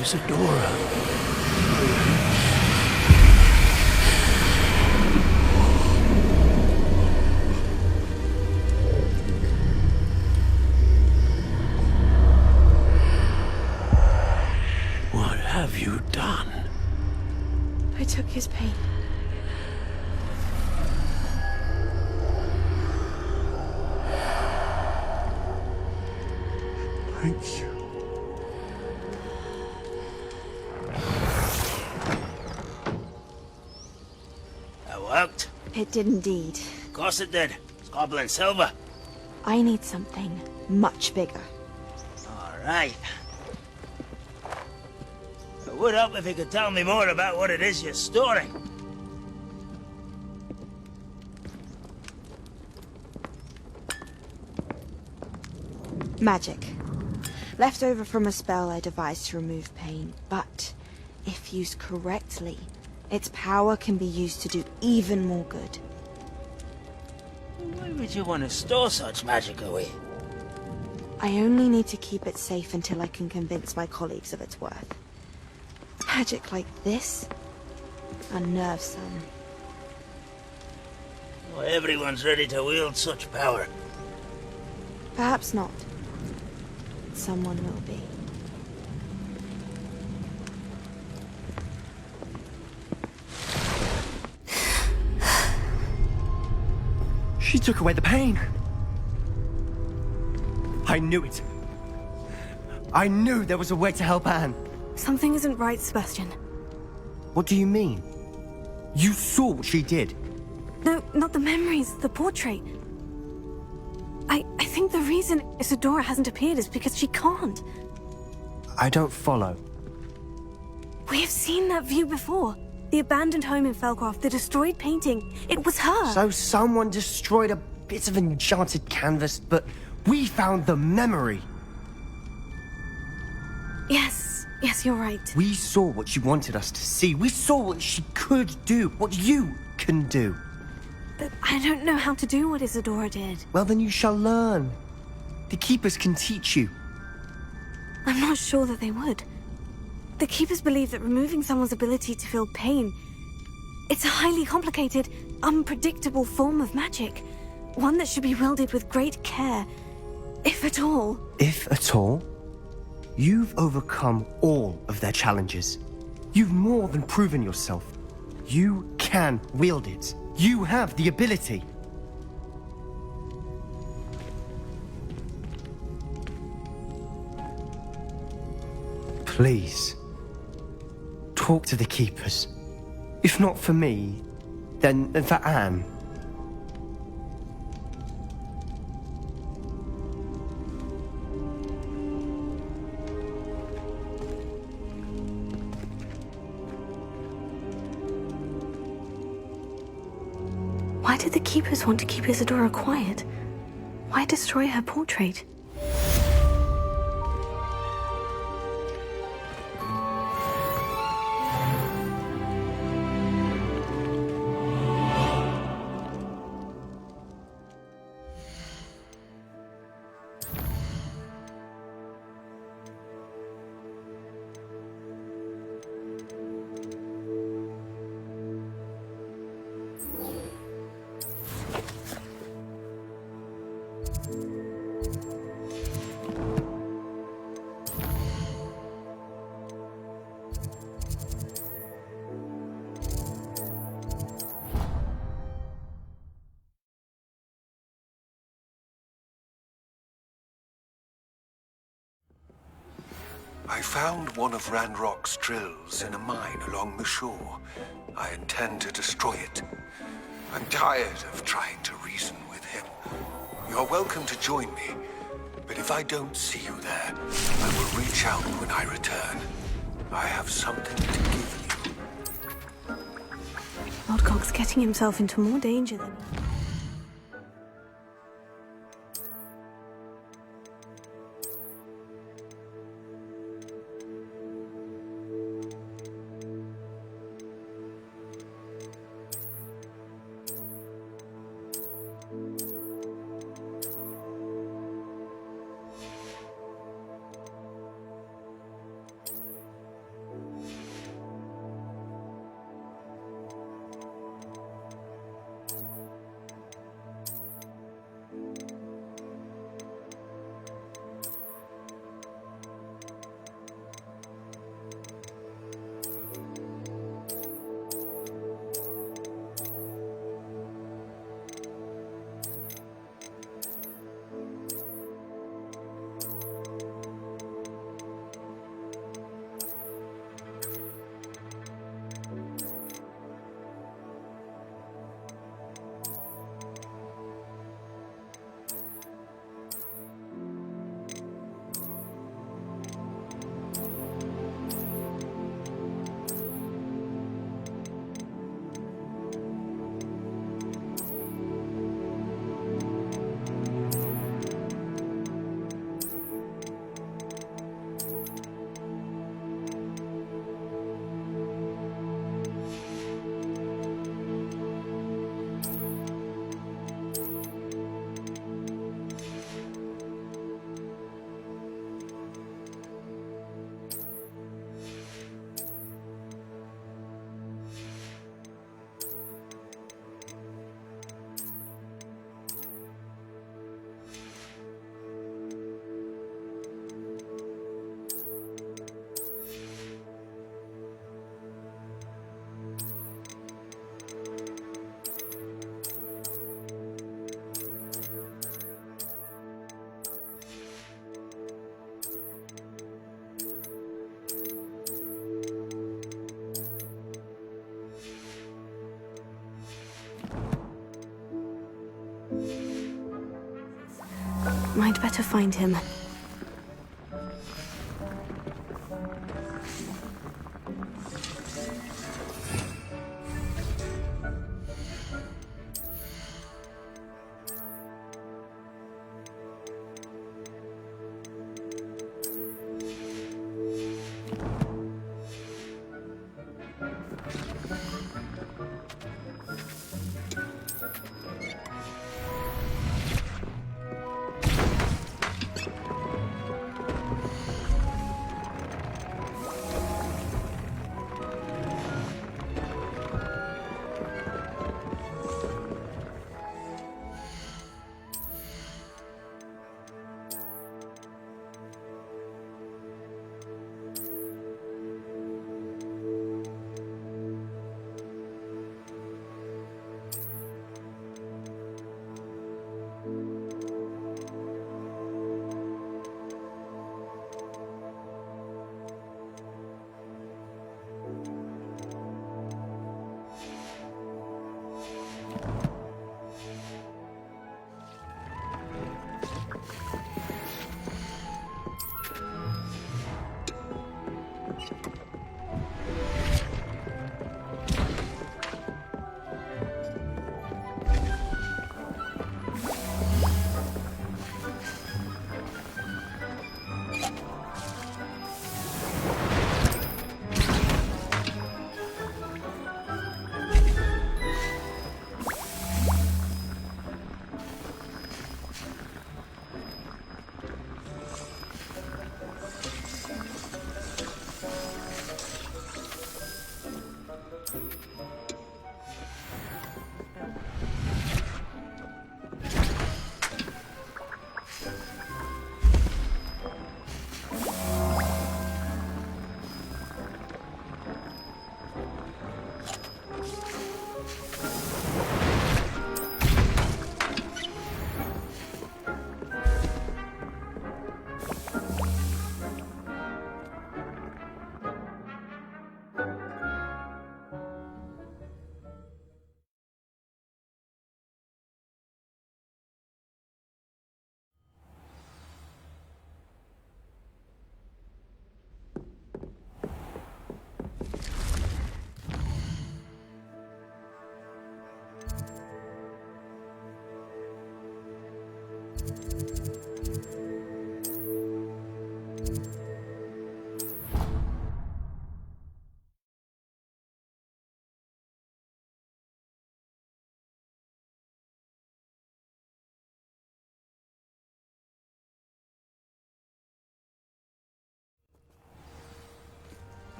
Speaker 3: Isadora. What have you done?
Speaker 2: I took his pain.
Speaker 8: Thank you.
Speaker 7: That worked.
Speaker 2: It did indeed.
Speaker 7: Of course it did. It's Goblin Silver.
Speaker 2: I need something much bigger.
Speaker 7: All right. It would help if you could tell me more about what it is you're storing.
Speaker 2: Magic. Left over from a spell I devised to remove pain, but if used correctly, its power can be used to do even more good.
Speaker 7: Why would you want to store such magic away?
Speaker 2: I only need to keep it safe until I can convince my colleagues of its worth. Magic like this unnerves some.
Speaker 7: Well, everyone's ready to wield such power.
Speaker 2: Perhaps not. Someone will be.
Speaker 9: She took away the pain. I knew it. I knew there was a way to help Anne.
Speaker 1: Something isn't right, Sebastian.
Speaker 9: What do you mean? You saw what she did.
Speaker 1: No, not the memories, the portrait. I think the reason Isadora hasn't appeared is because she can't.
Speaker 9: I don't follow.
Speaker 1: We have seen that view before. The abandoned home in Felcroft, the destroyed painting. It was her.
Speaker 9: So someone destroyed a bit of enchanted canvas, but we found the memory.
Speaker 1: Yes, you're right.
Speaker 9: We saw what she wanted us to see. We saw what she could do, what you can do.
Speaker 1: But I don't know how to do what Isadora did.
Speaker 9: Well, then you shall learn. The Keepers can teach you.
Speaker 1: I'm not sure that they would. The Keepers believe that removing someone's ability to feel pain, it's a highly complicated, unpredictable form of magic. One that should be wielded with great care, if at all.
Speaker 9: If at all? You've overcome all of their challenges. You've more than proven yourself. You can wield it. You have the ability. Please, talk to the Keepers. If not for me, then for Anne.
Speaker 1: Why did the Keepers want to keep Isadora quiet? Why destroy her portrait?
Speaker 10: I found one of Ranrock's drills in a mine along the shore. I intend to destroy it. I'm tired of trying to reason with him. You're welcome to join me, but if I don't see you there, I will reach out when I return. I have something to give you.
Speaker 1: Lodgok's getting himself into more danger than... I'd better find him.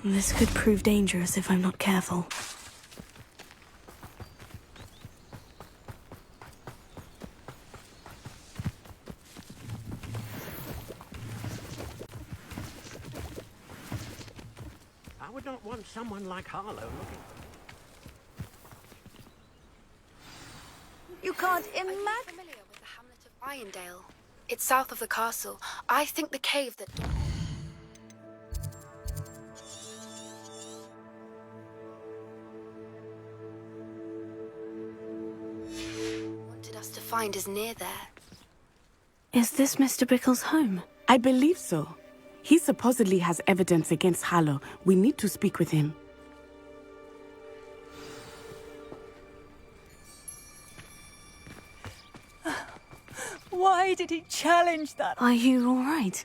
Speaker 1: This could prove dangerous if I'm not careful.
Speaker 3: I would not want someone like Harlow looking.
Speaker 11: You can't imagine. I'm familiar with the hamlet of Irondale. It's south of the castle. I think the cave that... wanted us to find is near there.
Speaker 1: Is this Mr. Bickle's home?
Speaker 12: I believe so. He supposedly has evidence against Harlow. We need to speak with him.
Speaker 6: Why did he challenge that?
Speaker 1: Are you all right?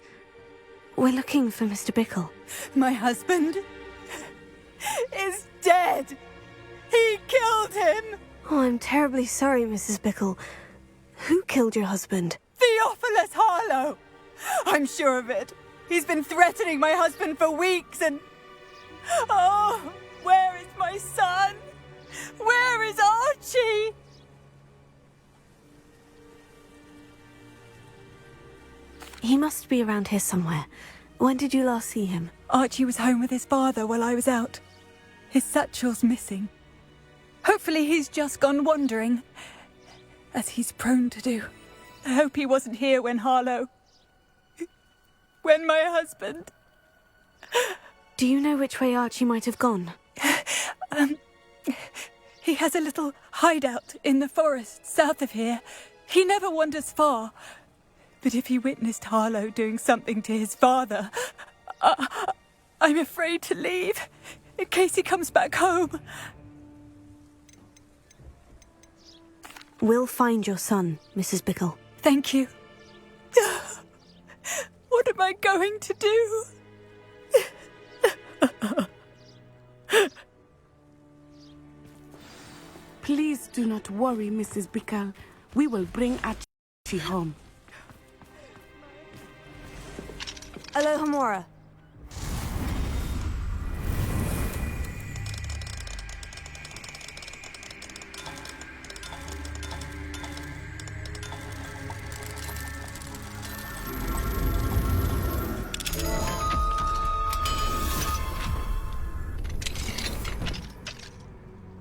Speaker 1: We're looking for Mr. Bickle.
Speaker 6: My husband is dead. He killed him.
Speaker 1: Oh, I'm terribly sorry, Mrs. Bickle. Who killed your husband?
Speaker 6: Theophilus Harlow. I'm sure of it. He's been threatening my husband for weeks and... Oh, where is my son? Where is Archie?
Speaker 1: He must be around here somewhere. When did you last see him?
Speaker 6: Archie was home with his father while I was out. His satchel's missing. Hopefully he's just gone wandering, as he's prone to do. I hope he wasn't here when Harlow... when my husband...
Speaker 1: Do you know which way Archie might have gone?
Speaker 6: He has a little hideout in the forest south of here. He never wanders far. But if he witnessed Harlow doing something to his father, I'm afraid to leave, in case he comes back home.
Speaker 1: We'll find your son, Mrs. Bickle.
Speaker 6: Thank you. What am I going to do?
Speaker 12: Please do not worry, Mrs. Bickle. We will bring Archie home.
Speaker 1: Alohomora.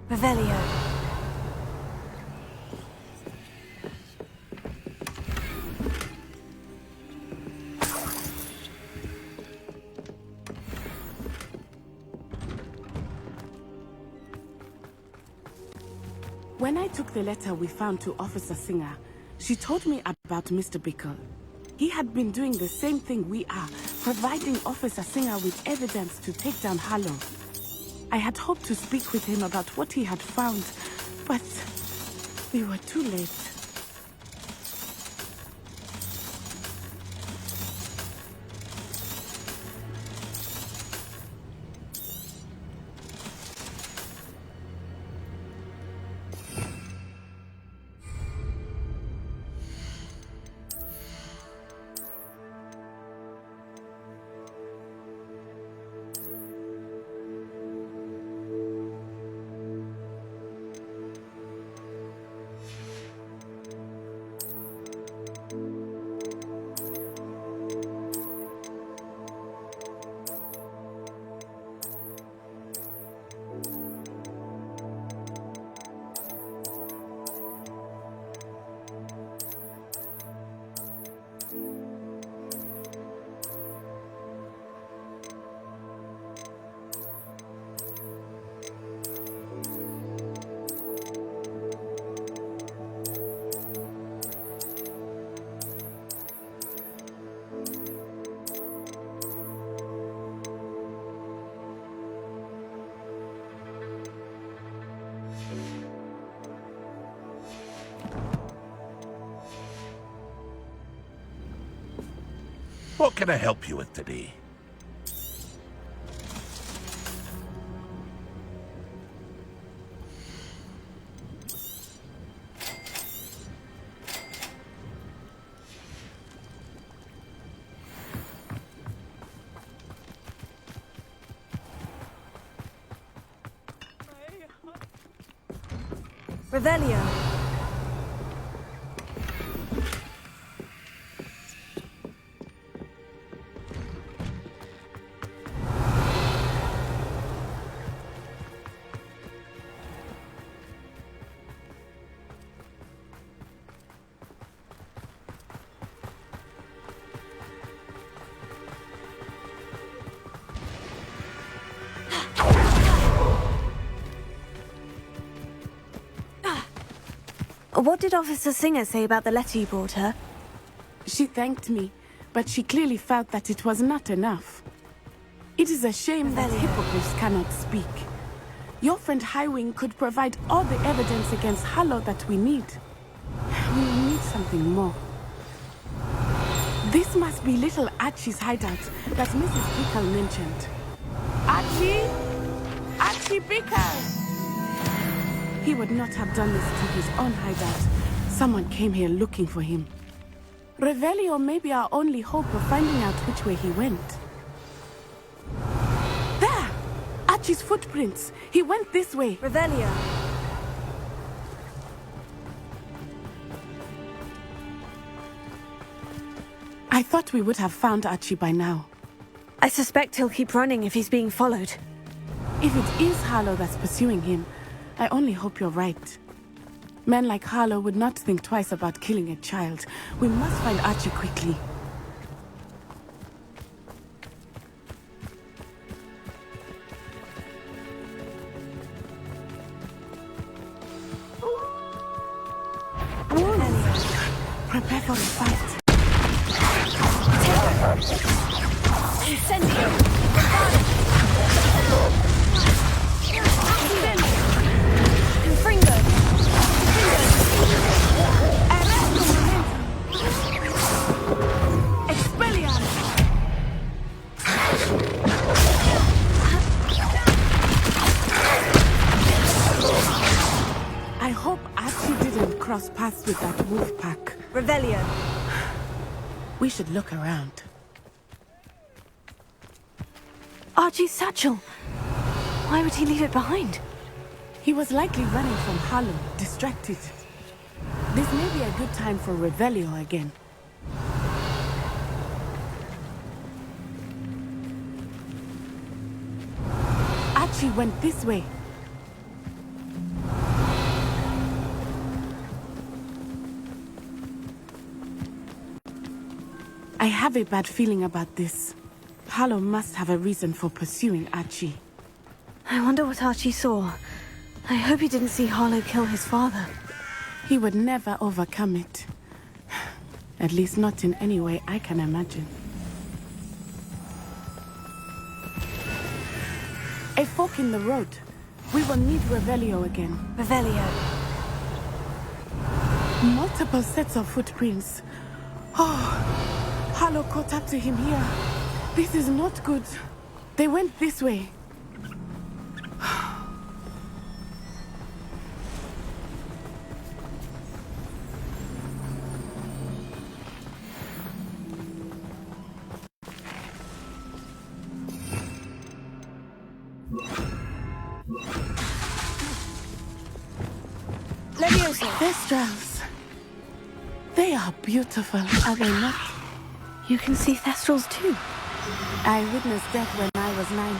Speaker 1: Revelio.
Speaker 12: When I took the letter we found to Officer Singer, she told me about Mr. Bickle. He had been doing the same thing we are, providing Officer Singer with evidence to take down Harlow. I had hoped to speak with him about what he had found, but we were too late.
Speaker 8: What can I help you with today?
Speaker 1: Revelio. What did Officer Singer say about the letter you brought her?
Speaker 12: She thanked me, but she clearly felt that it was not enough. It is a shame that hippogriffs cannot speak. Your friend Highwing could provide all the evidence against Harlow that we need. We need something more. This must be little Archie's hideout that Mrs. Bickle mentioned. Archie? Archie Bickle! He would not have done this to his own hideout. Someone came here looking for him. Revelio may be our only hope of finding out which way he went. There! Archie's footprints. He went this way.
Speaker 1: Revelio.
Speaker 12: I thought we would have found Archie by now.
Speaker 1: I suspect he'll keep running if he's being followed.
Speaker 12: If it is Harlow that's pursuing him, I only hope you're right. Men like Harlow would not think twice about killing a child. We must find Archie quickly. Prepare for the fight.
Speaker 5: Incendio! Confringo!
Speaker 12: Expelliarmus! I hope Archie didn't cross paths with that wolf pack.
Speaker 1: Revelio.
Speaker 12: We should look around.
Speaker 1: Archie's satchel. Why would he leave it behind?
Speaker 12: He was likely running from Harlow, distracted. This may be a good time for Revelio again. Archie went this way. I have a bad feeling about this. Harlow must have a reason for pursuing Archie.
Speaker 1: I wonder what Archie saw. I hope he didn't see Harlow kill his father.
Speaker 12: He would never overcome it. At least not in any way I can imagine. A fork in the road. We will need Revelio again.
Speaker 1: Revelio.
Speaker 12: Multiple sets of footprints. Oh, Harlow caught up to him here. This is not good. They went this way. Thestrals. They are beautiful, are they not?
Speaker 1: You can see Thestrals too.
Speaker 12: I witnessed death when I was 9.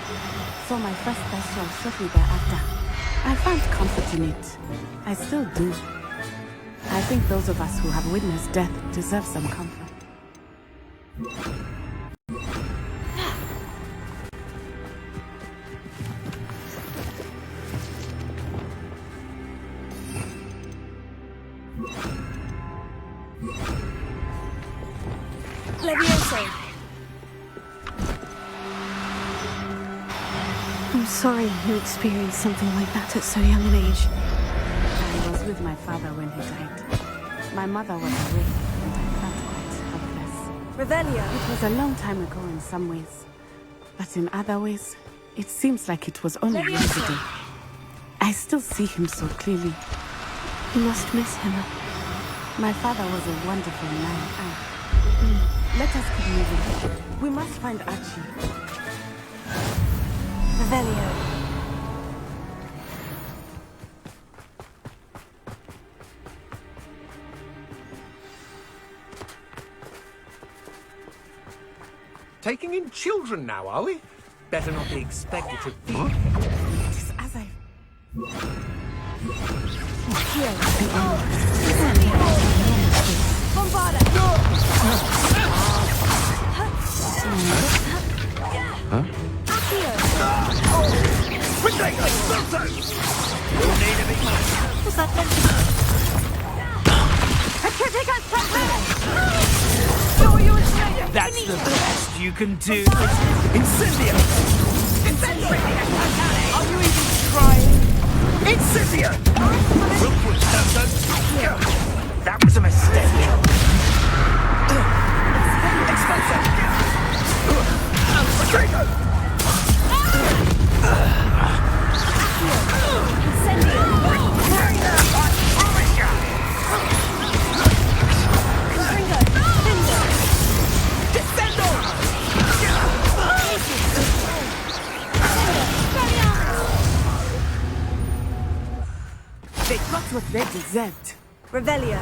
Speaker 12: Saw my first Thestral shortly thereafter. I found comfort in it. I still do. I think those of us who have witnessed death deserve some comfort.
Speaker 5: Levioso!
Speaker 1: I'm sorry you experienced something like that at so young an age.
Speaker 12: I was with my father when he died. My mother was away, and I felt quite helpless.
Speaker 1: Revelio.
Speaker 12: It was a long time ago in some ways, but in other ways, it seems like it was only yesterday. I still see him so clearly.
Speaker 1: You must miss him.
Speaker 12: My father was a wonderful man. Let us keep moving. We must find Archie.
Speaker 1: Revelio.
Speaker 13: Taking in children now, are we? Better not be expected to feed.
Speaker 12: It is as I...
Speaker 5: Here. Bombarda!
Speaker 13: Huh?
Speaker 5: What's that then?
Speaker 7: That's the best you can do.
Speaker 13: Incendio!
Speaker 7: Are you even trying?
Speaker 13: Incendio!
Speaker 7: That was a mistake.
Speaker 12: They got what they deserved.
Speaker 1: Revelio.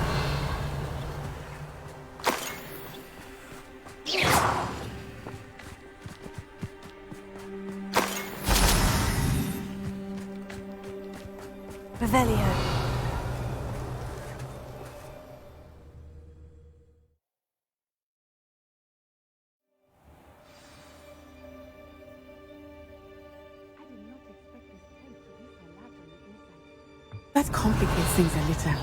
Speaker 1: Revelio.
Speaker 12: That complicates things a little.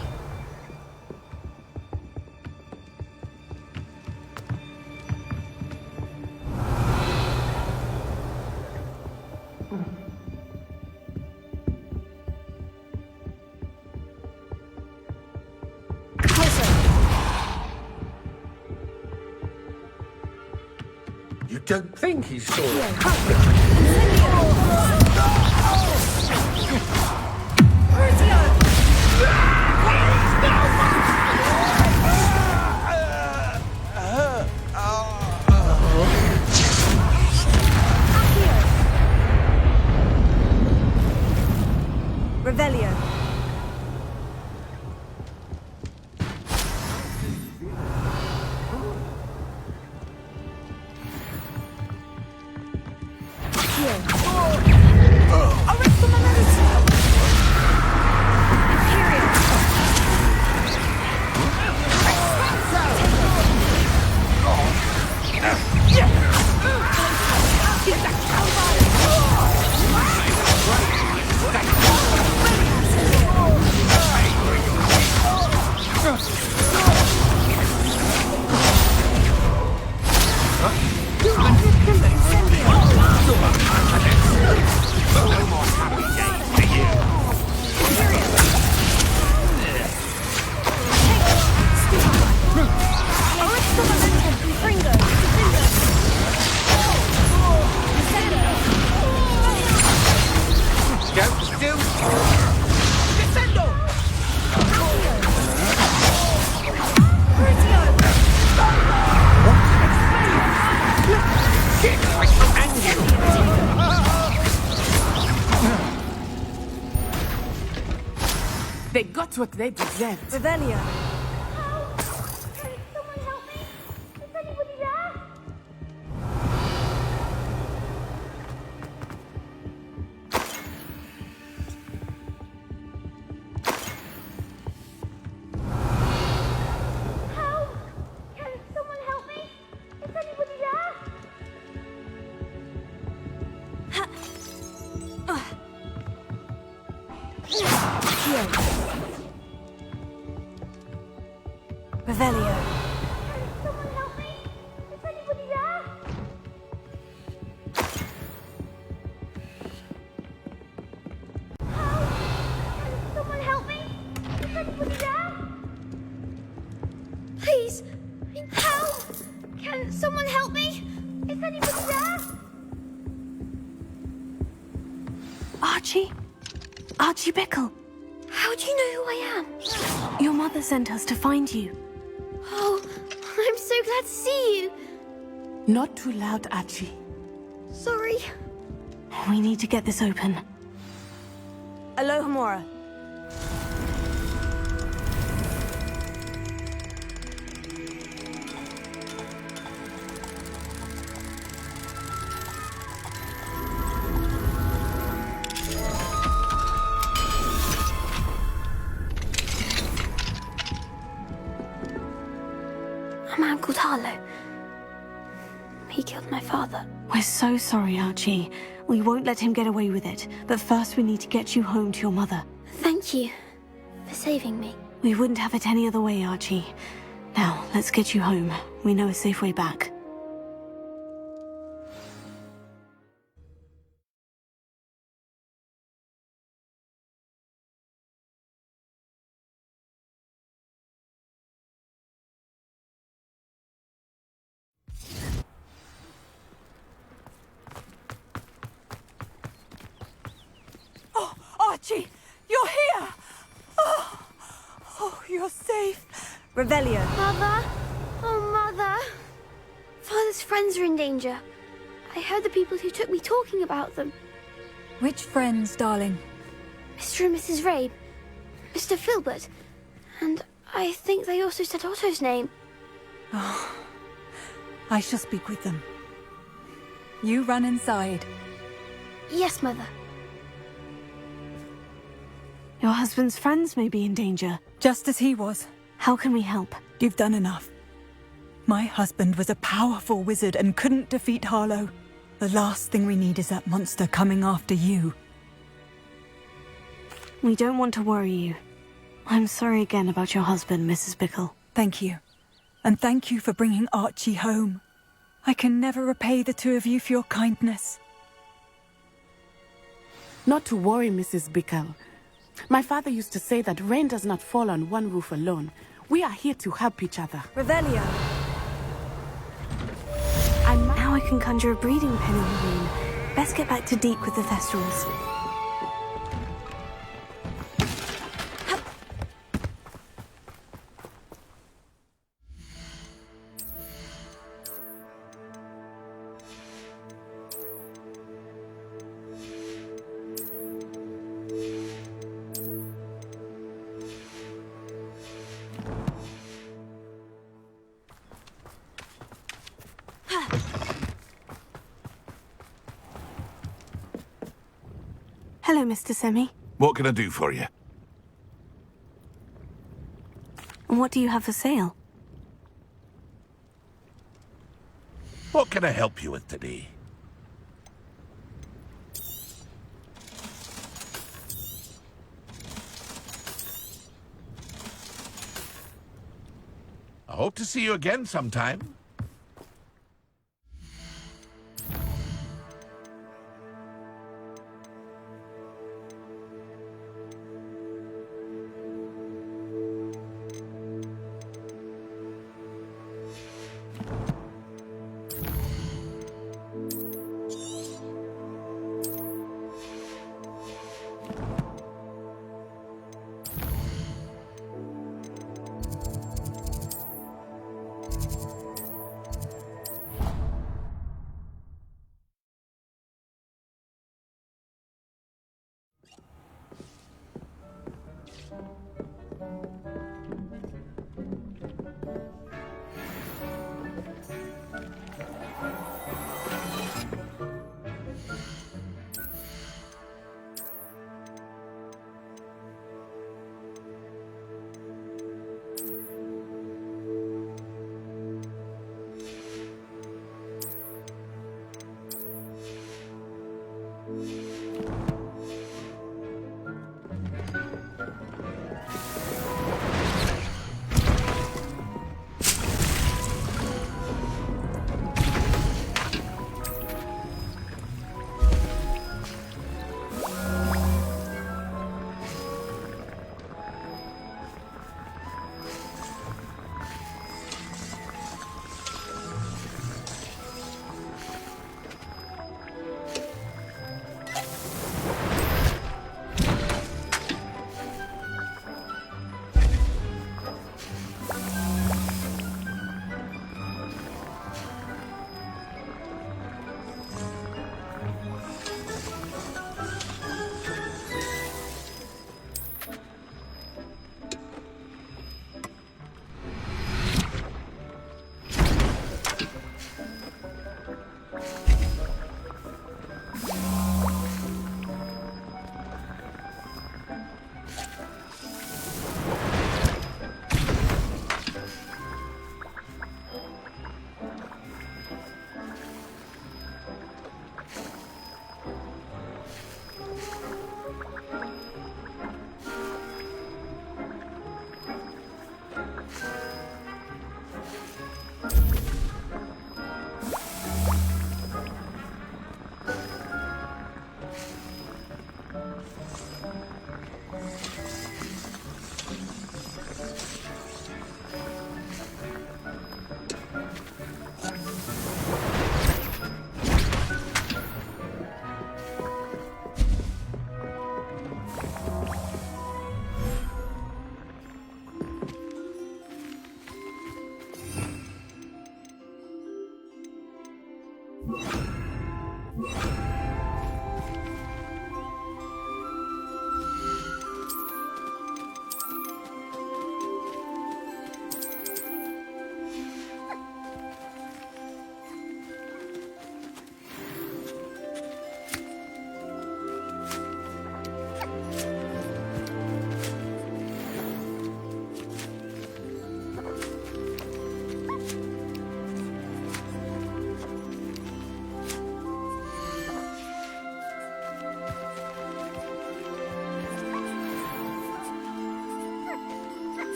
Speaker 13: don't think he saw it.
Speaker 1: Revelio.
Speaker 12: They got what they deserved.
Speaker 1: Revelio. Revelio.
Speaker 14: Someone help me! Is anybody there? Help! Can someone help me? Is anybody there? Please! Help! Can someone help me? Is anybody there?
Speaker 1: Archie? Archie Bickle.
Speaker 14: How do you know who I am?
Speaker 1: Your mother sent us to find you.
Speaker 14: Oh, I'm so glad to see you.
Speaker 12: Not too loud, Archie.
Speaker 14: Sorry.
Speaker 1: We need to get this open. Alohomora.
Speaker 14: I'm my Uncle Tarlo. He killed my father.
Speaker 1: We're so sorry, Archie. We won't let him get away with it. But first we need to get you home to your mother.
Speaker 14: Thank you for saving me.
Speaker 1: We wouldn't have it any other way, Archie. Now, let's get you home. We know a safe way back.
Speaker 2: Archie, you're here! Oh, you're safe.
Speaker 1: Revelio.
Speaker 14: Mother? Oh, Mother. Father's friends are in danger. I heard the people who took me talking about them.
Speaker 6: Which friends, darling?
Speaker 14: Mr. and Mrs. Rabe, Mr. Filbert, and I think they also said Otto's name.
Speaker 6: Oh, I shall speak with them. You run inside.
Speaker 14: Yes, Mother.
Speaker 1: Your husband's friends may be in danger.
Speaker 6: Just as he was.
Speaker 1: How can we help?
Speaker 6: You've done enough. My husband was a powerful wizard and couldn't defeat Harlow. The last thing we need is that monster coming after you.
Speaker 1: We don't want to worry you. I'm sorry again about your husband, Mrs. Bickle.
Speaker 6: Thank you. And thank you for bringing Archie home. I can never repay the two of you for your kindness.
Speaker 12: Not to worry, Mrs. Bickle. My father used to say that rain does not fall on one roof alone. We are here to help each other.
Speaker 1: Revelio.
Speaker 12: Now
Speaker 1: I can can conjure a breeding pen in the room. Best get back to Deek with the Thestrals. Hello, Mr. Semi.
Speaker 8: What can I do for you?
Speaker 1: What do you have for sale?
Speaker 8: What can I help you with today? I hope to see you again sometime.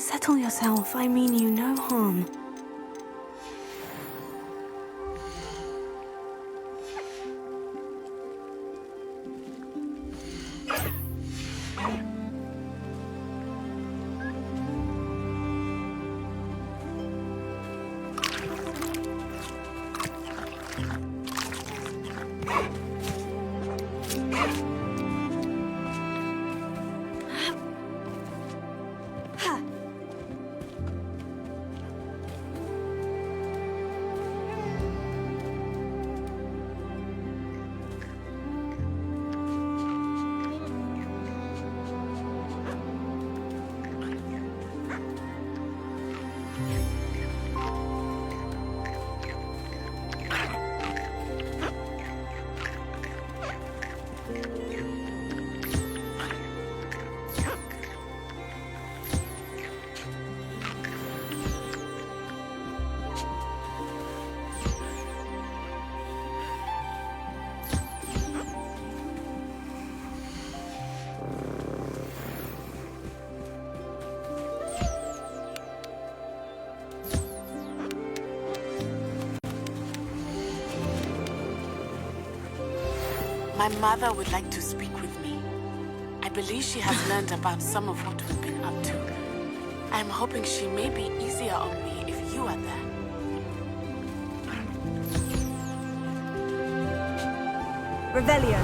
Speaker 1: Settle yourself. I mean you no harm.
Speaker 12: My mother would like to speak with me. I believe she has learned about some of what we've been up to. I'm hoping she may be easier on me if you are there.
Speaker 2: Revelio.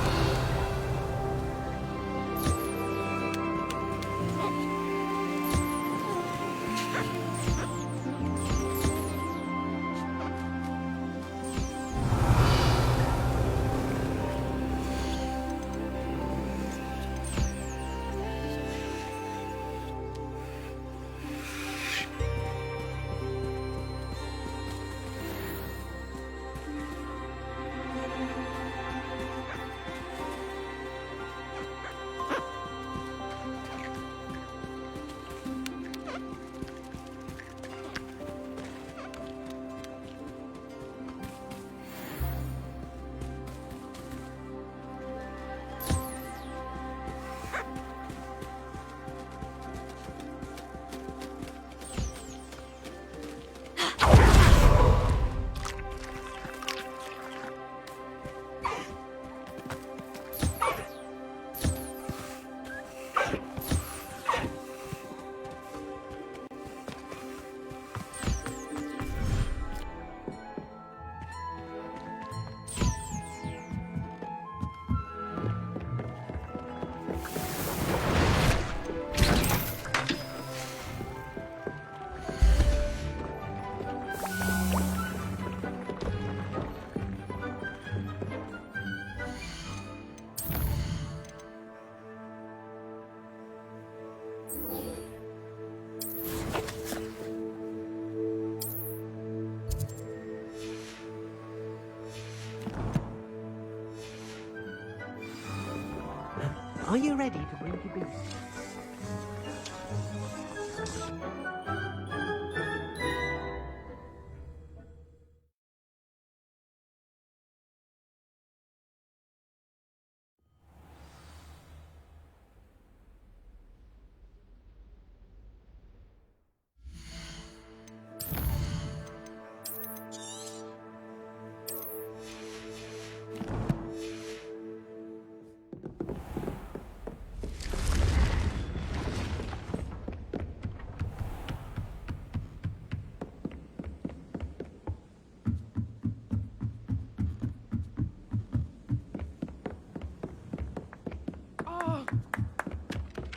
Speaker 3: Are you ready to bring your beast?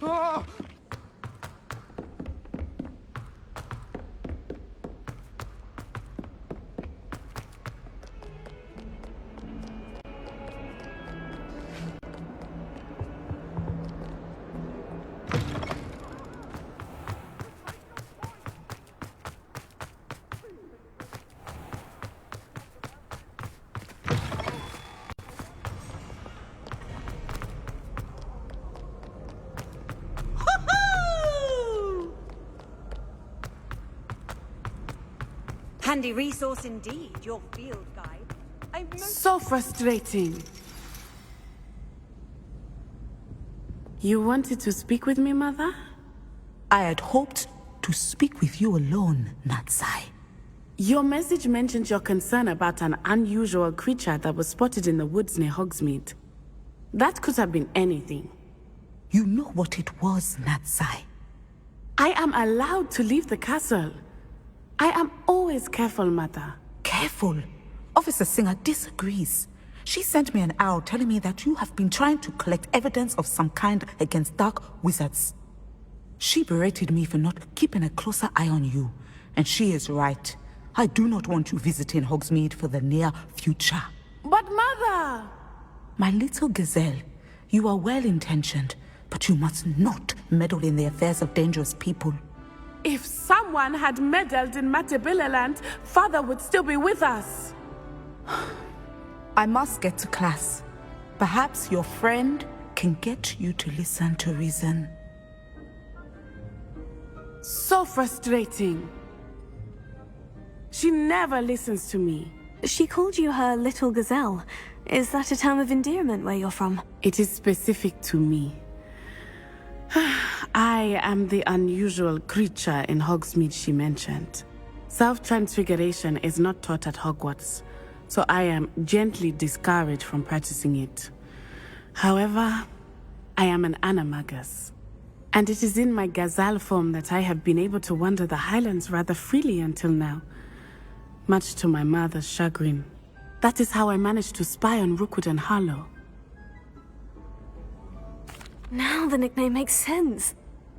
Speaker 13: Oh!
Speaker 6: Handy resource indeed, your field guide.
Speaker 12: So frustrating. You wanted to speak with me, Mother?
Speaker 2: I had hoped
Speaker 15: to speak with you alone, Natsai.
Speaker 12: Your message mentioned your concern about an unusual creature that was spotted in the woods near Hogsmeade. That could have been anything.
Speaker 15: You know what it was, Natsai.
Speaker 12: I am allowed to leave the castle. I am always careful, Mother.
Speaker 15: Careful? Officer Singer disagrees. She sent me an owl telling me that you have been trying to collect evidence of some kind against dark wizards. She berated me for not keeping a closer eye on you, and she is right. I do not want you visiting Hogsmeade for the near future.
Speaker 12: But Mother!
Speaker 15: My little gazelle, you are well-intentioned, but you must not meddle in the affairs of dangerous people.
Speaker 12: If someone had meddled in Matabeleland, Father would still be with us.
Speaker 15: I must get to class. Perhaps your friend can get you to listen to reason.
Speaker 12: So frustrating. She never listens to me.
Speaker 1: She called you her little gazelle. Is that a term of endearment where you're from?
Speaker 12: It is specific to me. I am the unusual creature in Hogsmeade she mentioned. Self-transfiguration is not taught at Hogwarts, so I am gently discouraged from practicing it. However, I am an animagus, and it is in my gazelle form that I have been able to wander the Highlands rather freely until now, much to my mother's chagrin. That is how I managed to spy on Rookwood and Harlow.
Speaker 1: Now the nickname makes sense.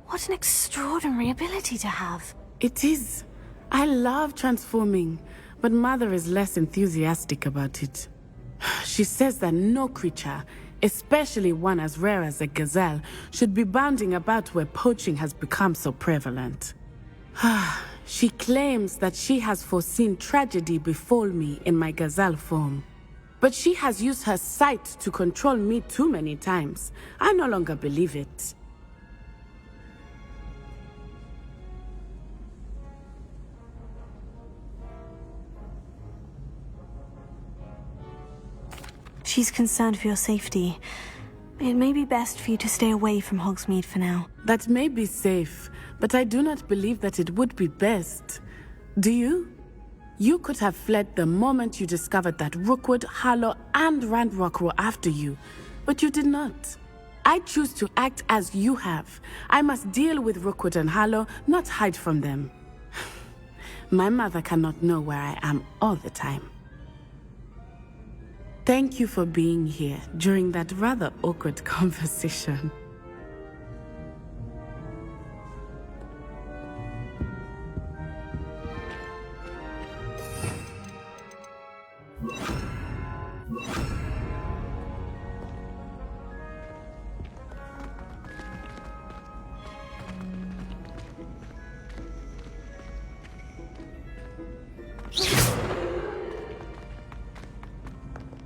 Speaker 1: What an extraordinary ability to have.
Speaker 12: It is. I love transforming, but Mother is less enthusiastic about it. She says that no creature, especially one as rare as a gazelle, should be bounding about where poaching has become so prevalent. She claims that she has foreseen tragedy befall me in my gazelle form. But she has used her sight to control me too many times. I no longer believe it.
Speaker 1: She's concerned for your safety. It may be best for you to stay away from Hogsmeade for now.
Speaker 12: That may be safe, but I do not believe that it would be best. Do you? You could have fled the moment you discovered that Rookwood, Harlow, and Ranrock were after you, but you did not. I choose to act as you have. I must deal with Rookwood and Harlow, not hide from them. My mother cannot know where I am all the time. Thank you for being here during that rather awkward conversation.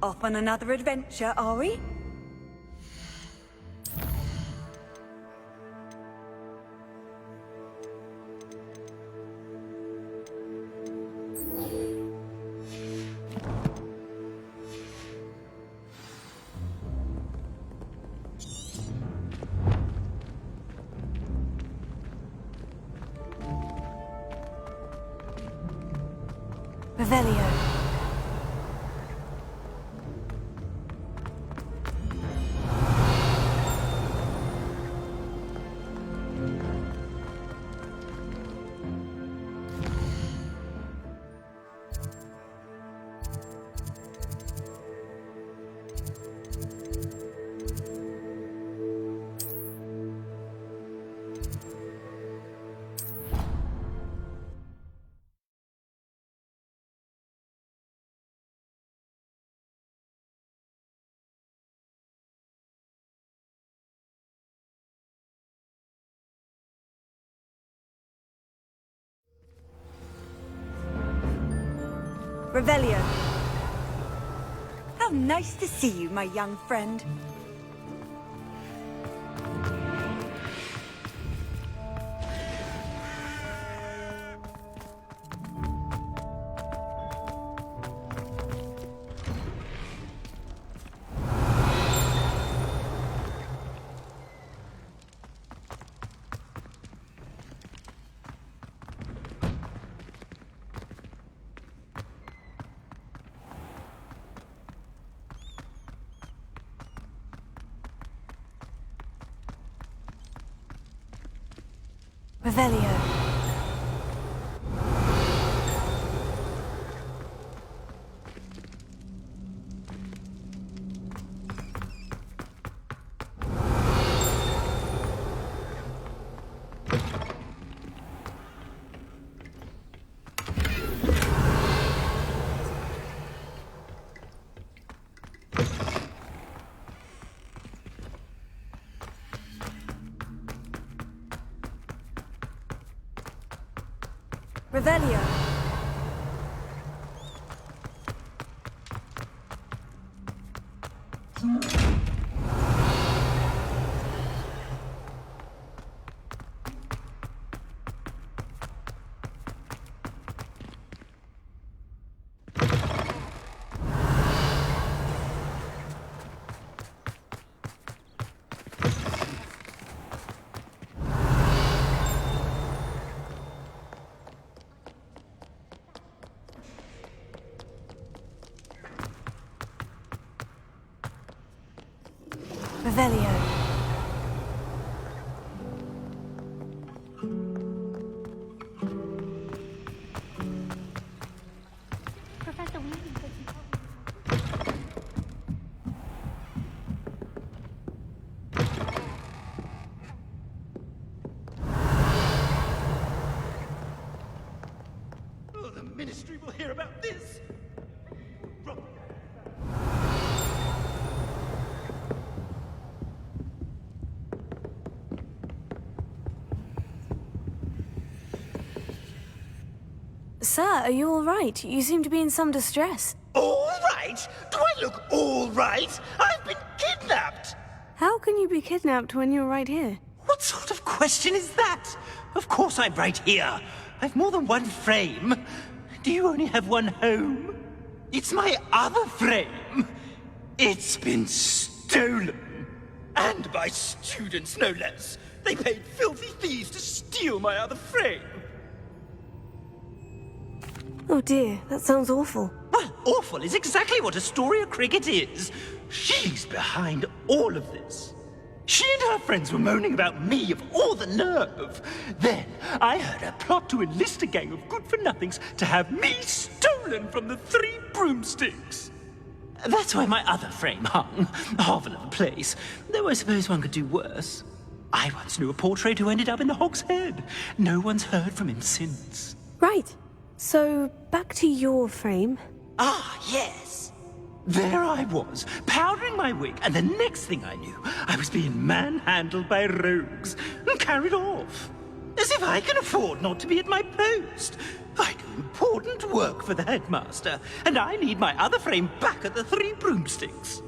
Speaker 6: Off on another adventure, are we?
Speaker 1: Revelio.
Speaker 6: Revelio. How nice to see you, my young friend.
Speaker 1: Revelio. Revelio. Revelio.
Speaker 14: Professor Weasley said you
Speaker 3: Oh, the Ministry will hear about this!
Speaker 1: Sir, are you all right? You seem to be in some distress.
Speaker 7: All right? Do I look all right? I've been kidnapped!
Speaker 1: How can you be kidnapped when you're right here?
Speaker 7: What sort of question is that? Of course I'm right here. I've more than one frame. Do you only have one home? It's my other frame. It's been stolen. And by students, no less. They paid filthy thieves to steal my other frame.
Speaker 1: Oh dear, that sounds awful.
Speaker 7: Well, awful is exactly what Astoria Cricket is. She's behind all of this. She and her friends were moaning about me, of all the nerve. Then I heard her plot to enlist a gang of good-for-nothings to have me stolen from the Three Broomsticks. That's why my other frame hung. A hovel of a place. Though I suppose one could do worse. I once knew a portrait who ended up in the Hog's Head. No one's heard from him since.
Speaker 1: Right. So, back to your frame.
Speaker 7: Ah, yes. There I was, powdering my wig, and the next thing I knew, I was being manhandled by rogues and carried off. As if I can afford not to be at my post. I do important work for the headmaster, and I need my other frame back at the Three Broomsticks.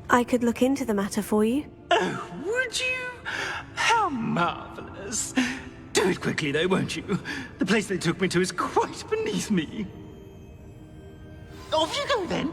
Speaker 1: I could look into the matter for you.
Speaker 7: Oh, would you? How marvelous. Do it quickly, though, won't you? The place they took me to is quite beneath me. Off you go, then.